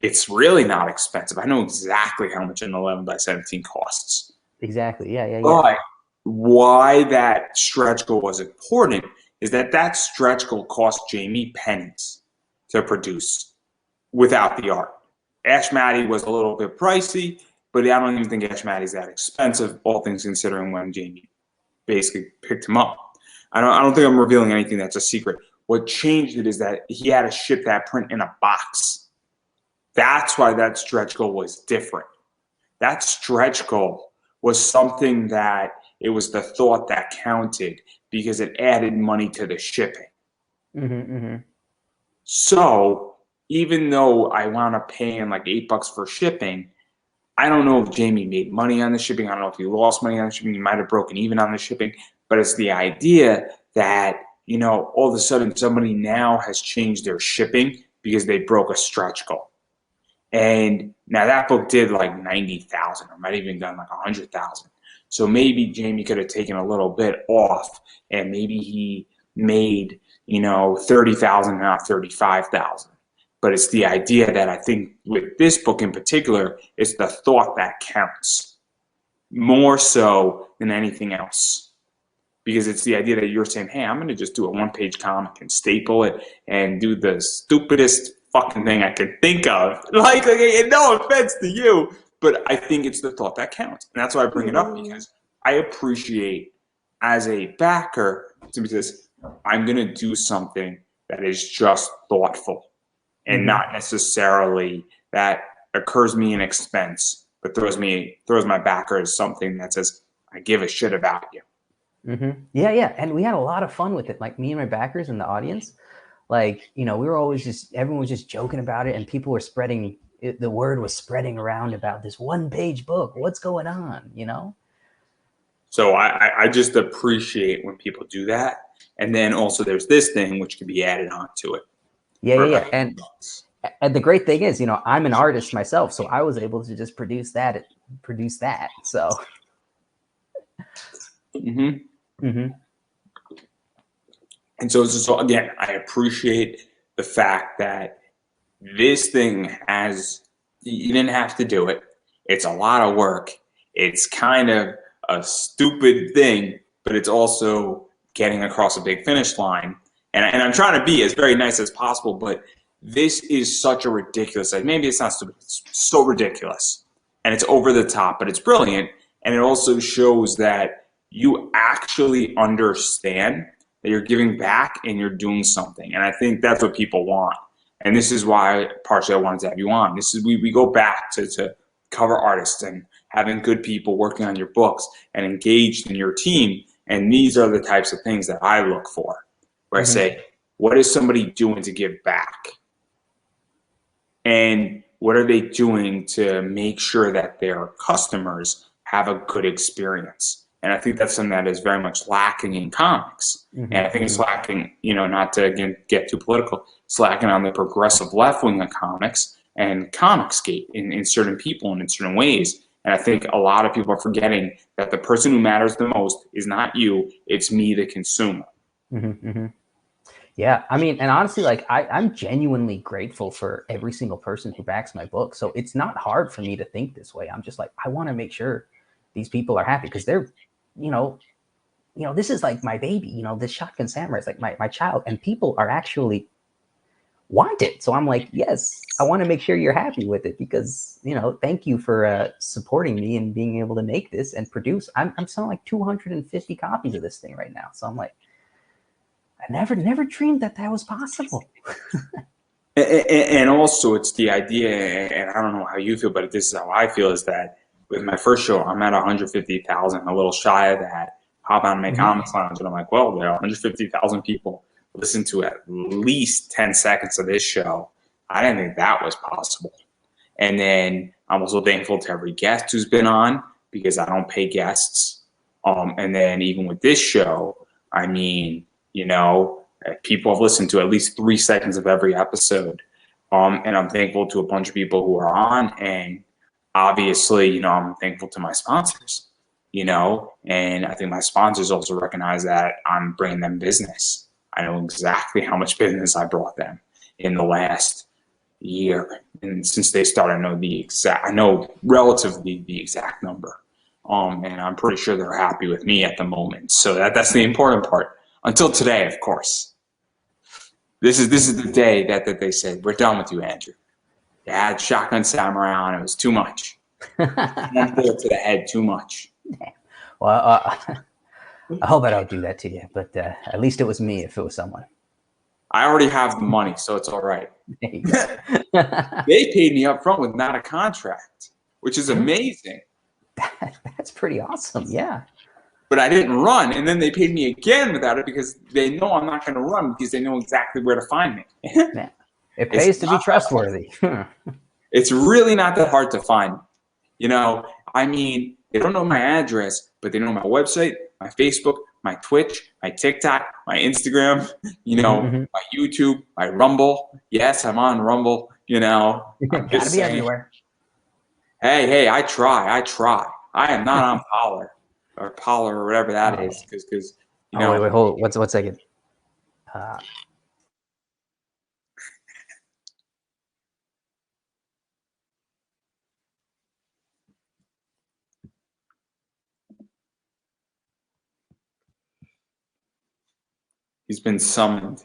it's really not expensive. I know exactly how much an 11 by 17 costs. Exactly. Yeah. But why that stretch goal was important is that stretch goal cost Jamie pennies to produce without the art. Ash Matty was a little bit pricey, but I don't even think Ash Matty's that expensive, all things considering, when Jamie basically picked him up. I don't think I'm revealing anything that's a secret. What changed it is that he had to ship that print in a box. That's why that stretch goal was different. That stretch goal was something that it was the thought that counted because it added money to the shipping. So even though I wound up paying like $8 for shipping, I don't know if Jamie made money on the shipping. I don't know if he lost money on the shipping. He might have broken even on the shipping. But it's the idea that, all of a sudden somebody now has changed their shipping because they broke a stretch goal. And now that book did like 90,000, or might have even done like 100,000. So maybe Jamie could have taken a little bit off, and maybe he made 30,000, not 35,000. But it's the idea that I think with this book in particular, it's the thought that counts more so than anything else. Because it's the idea that you're saying, hey, I'm going to just do a one-page comic and staple it and do the stupidest fucking thing I can think of. Like no offense to you, but I think it's the thought that counts. And that's why I bring it up, because I appreciate, as a backer, because I'm going to do something that is just thoughtful and not necessarily that occurs me an expense, but throws my backers something that says, I give a shit about you. Yeah. And we had a lot of fun with it. Like, me and my backers in the audience, like, we were always everyone was just joking about it, and people were spreading it, the word was spreading around about this one-page book. What's going on, So I just appreciate when people do that. And then also there's this thing which can be added on to it. Yeah. And the great thing is, I'm an artist myself, so I was able to just produce that. So. And so again, I appreciate the fact that this thing you didn't have to do it. It's a lot of work. It's kind of a stupid thing, but it's also getting across a big finish line. And I'm trying to be as very nice as possible, but this is such a ridiculous, maybe it's not stupid, it's so ridiculous. And it's over the top, but it's brilliant. And it also shows that you actually understand that you're giving back and you're doing something. And I think that's what people want. And this is why partially I wanted to have you on. This is we go back to cover artists and having good people working on your books and engaged in your team. And these are the types of things that I look for, where I say, what is somebody doing to give back? And what are they doing to make sure that their customers have a good experience? And I think that's something that is very much lacking in comics. And I think it's lacking, not to again get too political, it's lacking on the progressive left wing of comics and Comicsgate in certain people and in certain ways. And I think a lot of people are forgetting that the person who matters the most is not you, it's me, the consumer. Yeah, I mean, and honestly, like, I'm genuinely grateful for every single person who backs my book. So it's not hard for me to think this way. I'm just like, I want to make sure these people are happy, because they're, you know, this is like my baby, you know, this Shotgun Samurai is like my child, and people are actually want it. So I'm like, yes, I want to make sure you're happy with it, because, you know, thank you for supporting me and being able to make this and produce. I'm selling like 250 copies of this thing right now. So I'm like, I never dreamed that was possible. And also, it's the idea, and I don't know how you feel, but this is how I feel, is that with my first show, I'm at 150,000, a little shy of that. Hop on my Comics Lounge, and I'm like, well, there are 150,000 people listen to at least 10 seconds of this show. I didn't think that was possible. And then I'm also thankful to every guest who's been on, because I don't pay guests. And then even with this show, I mean, you know, people have listened to at least 3 seconds of every episode. And I'm thankful to a bunch of people who are on. And obviously, you know, I'm thankful to my sponsors, you know, and I think my sponsors also recognize that I'm bringing them business. I know exactly how much business I brought them in the last year. And since they started, I know relatively the exact number. And I'm pretty sure they're happy with me at the moment. So that's the important part. Until today, of course. This is the day that they said, we're done with you, Andrew. You had Shotgun Samurai on, it was too much. One bullet to the head, too much. Well, I hope I don't do that to you, but at least it was me if it was someone. I already have the money, so it's all right. They paid me up front with not a contract, which is amazing. That's pretty awesome, yeah. But I didn't run, and then they paid me again without it, because they know I'm not going to run, because they know exactly where to find me. Man, it pays to be trustworthy. It's really not that hard to find. You know, I mean, they don't know my address, but they know my website, my Facebook, my Twitch, my TikTok, my Instagram, you know, my YouTube, my Rumble. Yes, I'm on Rumble, you know. Gotta be everywhere. Hey, I try. I am not on Parler or whatever that is, because you know. Wait, hold. One second. He's been summoned.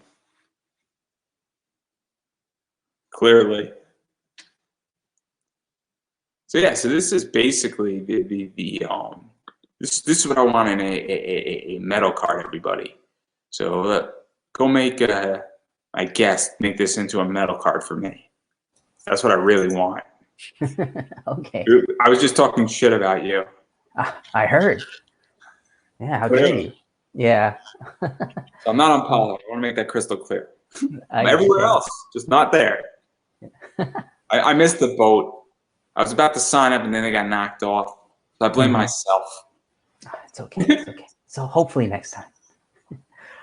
Clearly. So yeah, so this is basically this is what I want in a metal card, everybody. So go make my guest make this into a metal card for me. That's what I really want. Okay. I was just talking shit about you. I heard. Yeah, how dare you? Yeah. So I'm not on Poly. I want to make that crystal clear. I'm everywhere else, just not there. I missed the boat. I was about to sign up, and then they got knocked off. So I blame myself. It's okay. It's okay. So hopefully next time.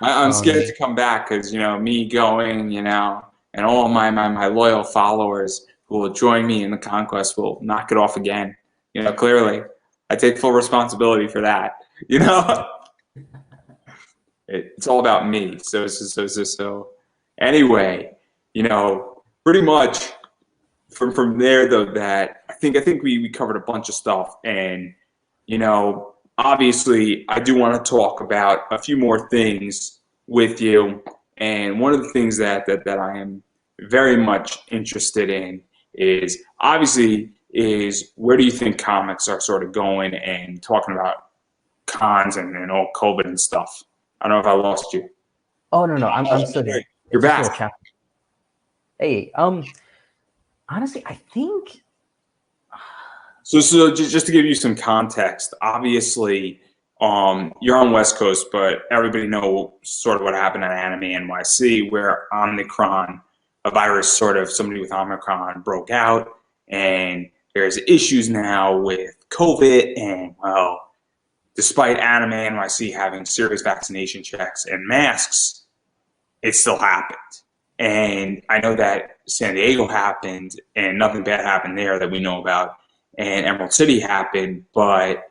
I'm scared to come back, because, you know, me going, you know, and all my loyal followers who will join me in the conquest will knock it off again. You know, clearly, I take full responsibility for that. You know, it's all about me. So anyway, you know, pretty much from there though, that I think we covered a bunch of stuff, and you know, obviously I do want to talk about a few more things with you. And one of the things that I am very much interested in is where do you think comics are sort of going, and talking about cons and all COVID and stuff. I don't know if I lost you. Oh no, I'm still there. You're back. Hey, honestly, I think. So just to give you some context, obviously, you're on West Coast, but everybody know sort of what happened at Anime NYC, where Omicron, a virus, sort of somebody with Omicron broke out, and there's issues now with COVID, and well, despite Anime NYC having serious vaccination checks and masks, it still happened. And I know that San Diego happened, and nothing bad happened there that we know about, and Emerald City happened, but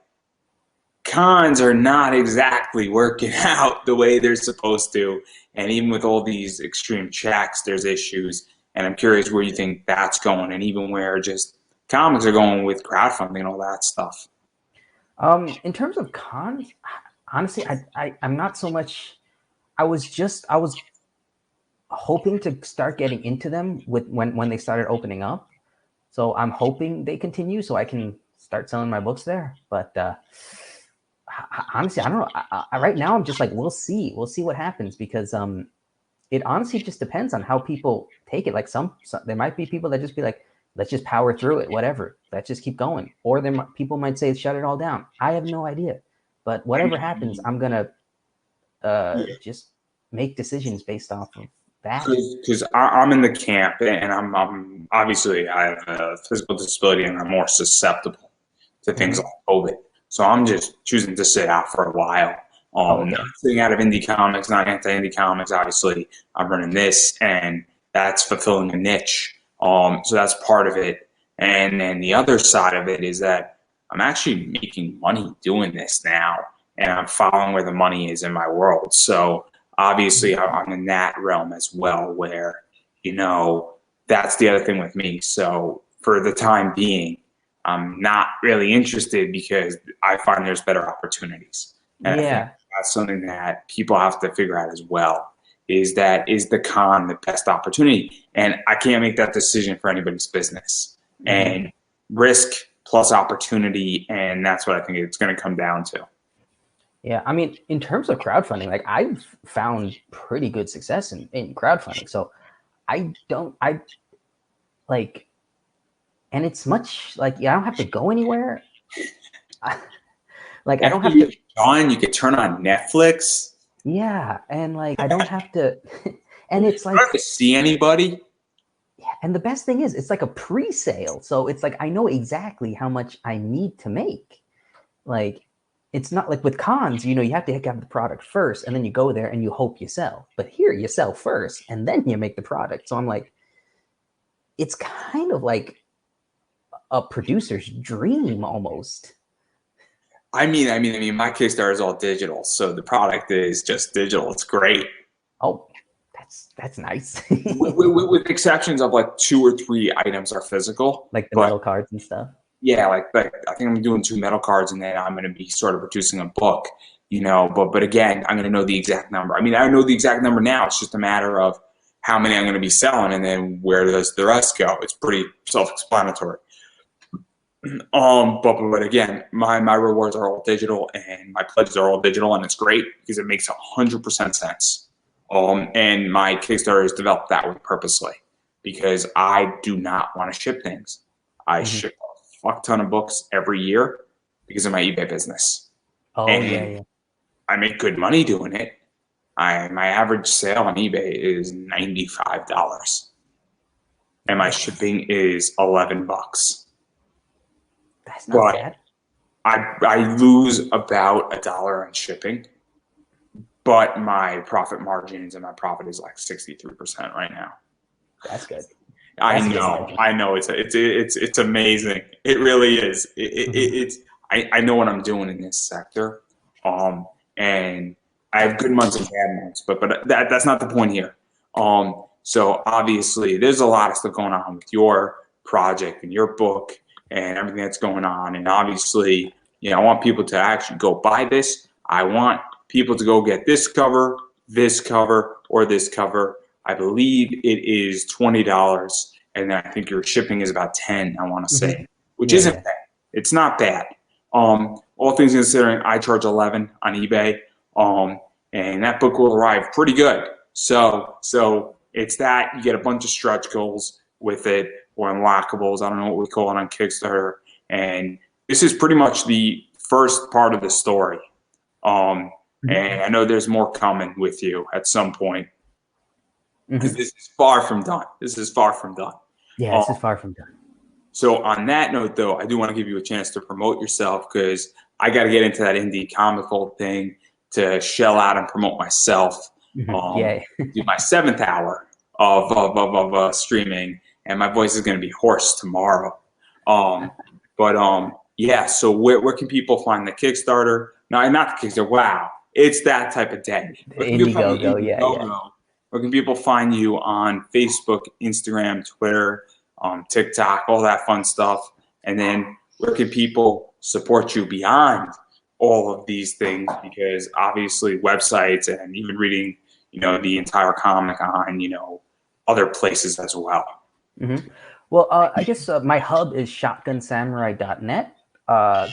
cons are not exactly working out the way they're supposed to. And even with all these extreme checks, there's issues. And I'm curious where you think that's going, and even where just comics are going with crowdfunding and all that stuff. In terms of cons, honestly, I'm not so much. I was hoping to start getting into them with when they started opening up. So I'm hoping they continue so I can start selling my books there. But honestly, I don't know. Right now, I'm just like, we'll see. We'll see what happens because it honestly just depends on how people take it. Like some there might be people that just be like, let's just power through it, whatever. Let's just keep going. Or people might say, shut it all down. I have no idea. But whatever happens, I'm gonna just make decisions based off of that. Because I'm in the camp, and I'm obviously I have a physical disability, and I'm more susceptible to things like COVID. So I'm just choosing to sit out for a while. Okay. Not sitting out of indie comics, not anti-indie comics. Obviously, I'm running this, and that's fulfilling a niche. So that's part of it. And then the other side of it is that I'm actually making money doing this now, and I'm following where the money is in my world. So obviously, I'm in that realm as well, where, that's the other thing with me. So for the time being, I'm not really interested because I find there's better opportunities. And I think that's something that people have to figure out as well, is the con the best opportunity? And I can't make that decision for anybody's business. And risk plus opportunity, and that's what I think it's going to come down to. Yeah, I mean, in terms of crowdfunding, like I've found pretty good success in crowdfunding. So I like, and it's much like, I don't have to go anywhere. Like I don't have to. You could turn on Netflix. Yeah, and like I don't have to. And it's like, I don't have to see anybody. Yeah, and the best thing is, it's like a pre-sale, so it's like I know exactly how much I need to make. Like, it's not like with cons, you have to have the product first, and then you go there and you hope you sell. But here, you sell first, and then you make the product. So I'm like, it's kind of like a producer's dream almost. I mean, my Kickstarter is all digital, so the product is just digital. It's great. Oh, that's nice. with exceptions of like 2 or 3 items are physical, like the metal cards and stuff. Yeah, like I think I'm doing 2 metal cards, and then I'm going to be sort of producing a book, But again, I'm going to know the exact number. I mean, I know the exact number now. It's just a matter of how many I'm going to be selling, and then where does the rest go? It's pretty self-explanatory. But again, my rewards are all digital, and my pledges are all digital, and it's great because it makes 100% sense. And my Kickstarter has developed that way purposely because I do not want to ship things. I ship a fuck ton of books every year because of my eBay business. And I make good money doing it. My average sale on eBay is $95, and my shipping is $11. That's not bad. I lose about $1 on shipping, but my profit margins and my profit is like 63% right now. That's good. I know. It's amazing. It really is. I know what I'm doing in this sector, and I have good months and bad months, but that's not the point here. So obviously, there's a lot of stuff going on with your project and your book and everything that's going on, and obviously, I want people to actually go buy this. I want people to go get this cover, or this cover. I believe it is $20, and then I think your shipping is about $10. I want to say, which isn't bad. It's not bad. All things considering, I charge $11 on eBay, and that book will arrive pretty good. So it's that you get a bunch of stretch goals with it, or unlockables. I don't know what we call it on Kickstarter, and this is pretty much the first part of the story. And I know there's more coming with you at some point. Because this is far from done. Yeah, this is far from done. So on that note, though, I do want to give you a chance to promote yourself because I got to get into that indie comical thing to shell out and promote myself. Do my 7th hour of streaming, and my voice is going to be hoarse tomorrow. Yeah. So where can people find the Kickstarter? No, not the Kickstarter. Wow, it's that type of day. Indiegogo, yeah. Where can people find you on Facebook, Instagram, Twitter, TikTok, all that fun stuff? And then where can people support you beyond all of these things, because obviously websites and even reading, the entire comic on, other places as well. Mm-hmm. Well, I guess my hub is shotgunsamurai.net.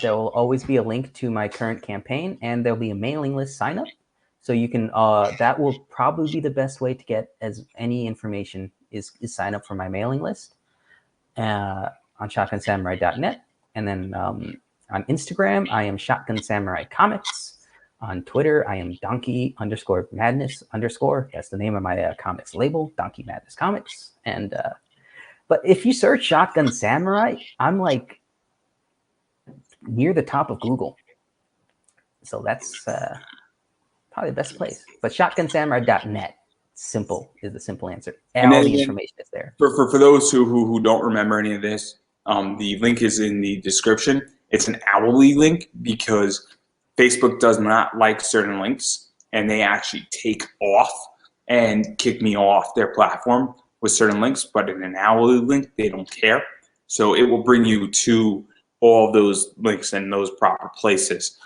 There will always be a link to my current campaign, and there'll be a mailing list sign up. So you can, that will probably be the best way to get as any information is sign up for my mailing list on shotgunsamurai.net. And then on Instagram, I am Shotgun Samurai Comics. On Twitter, I am Donkey_Madness_. That's the name of my comics label, Donkey Madness Comics. And but if you search Shotgun Samurai, I'm like near the top of Google. So that's probably the best place. But shotgunsamurai.net, simple is the simple answer. And all the information is there. For those who don't remember any of this, the link is in the description. It's an hourly link because Facebook does not like certain links, and they actually take off and kick me off their platform with certain links. But in an hourly link, they don't care. So it will bring you to all those links in those proper places.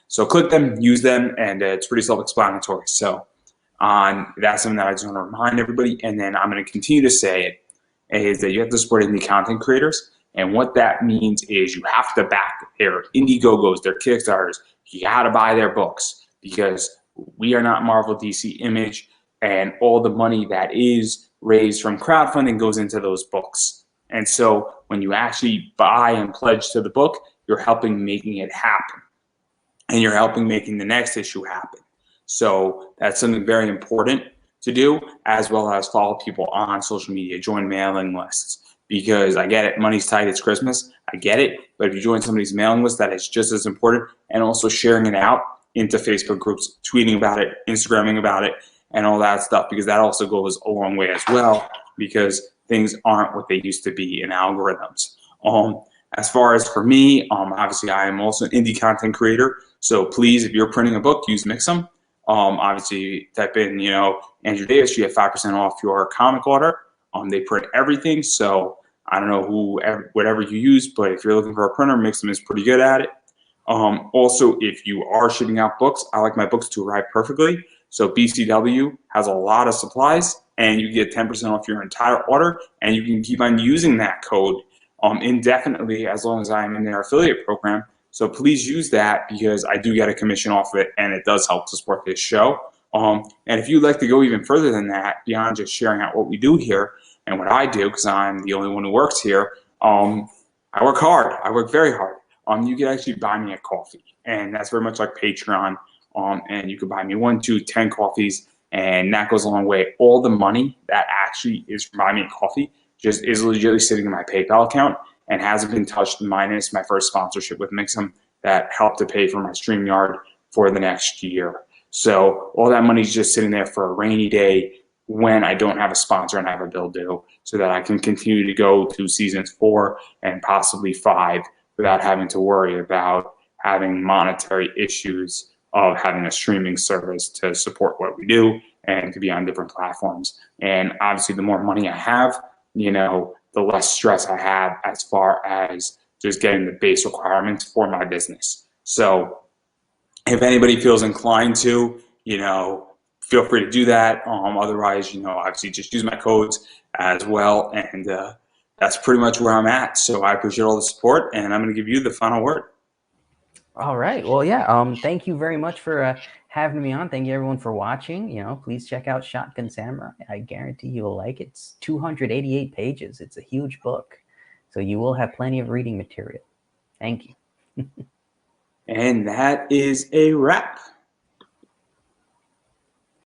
So click them, use them, and it's pretty self-explanatory. So that's something that I just want to remind everybody. And then I'm going to continue to say it, is that you have to support indie content creators. And what that means is you have to back their Indiegogos, their Kickstarters. You got to buy their books, because we are not Marvel, DC, Image, and all the money that is raised from crowdfunding goes into those books. And so when you actually buy and pledge to the book, you're helping making it happen, and you're helping making the next issue happen. So that's something very important to do, as well as follow people on social media, join mailing lists, because I get it, money's tight, it's Christmas, I get it, but if you join somebody's mailing list, that is just as important, and also sharing it out into Facebook groups, tweeting about it, Instagramming about it, and all that stuff, because that also goes a long way as well, because things aren't what they used to be in algorithms. As far as for me, obviously I am also an indie content creator, so please, if you're printing a book, use Mix'em. Obviously type in, Andrew Davis, you have 5% off your comic order. They print everything, so I don't know whatever you use, but if you're looking for a printer, Mix'em is pretty good at it. Also, if you are shipping out books, I like my books to arrive perfectly. So BCW has a lot of supplies, and you get 10% off your entire order, and you can keep on using that code indefinitely as long as I'm in their affiliate program. So please use that, because I do get a commission off of it, and it does help to support this show. And if you'd like to go even further than that, beyond just sharing out what we do here and what I do, because I'm the only one who works here, I work hard. I work very hard. You can actually buy me a coffee, and that's very much like Patreon. And you can buy me 1, 2, 10 coffees, and that goes a long way. All the money that actually is from buying me a coffee just is legitimately sitting in my PayPal account and hasn't been touched, minus my first sponsorship with Mix'em that helped to pay for my StreamYard for the next year. So all that money is just sitting there for a rainy day when I don't have a sponsor and I have a bill due, so that I can continue to go to seasons 4 and possibly 5 without having to worry about having monetary issues of having a streaming service to support what we do and to be on different platforms. And obviously, the more money I have, the less stress I have as far as just getting the base requirements for my business. So if anybody feels inclined to, feel free to do that. Otherwise, obviously just use my codes as well. And that's pretty much where I'm at. So I appreciate all the support, and I'm going to give you the final word. All right. Well, yeah. Thank you very much for having me on. Thank you, everyone, for watching. Please check out Shotgun Samurai. I guarantee you'll like it. It's 288 pages. It's a huge book, so you will have plenty of reading material. Thank you. And that is a wrap.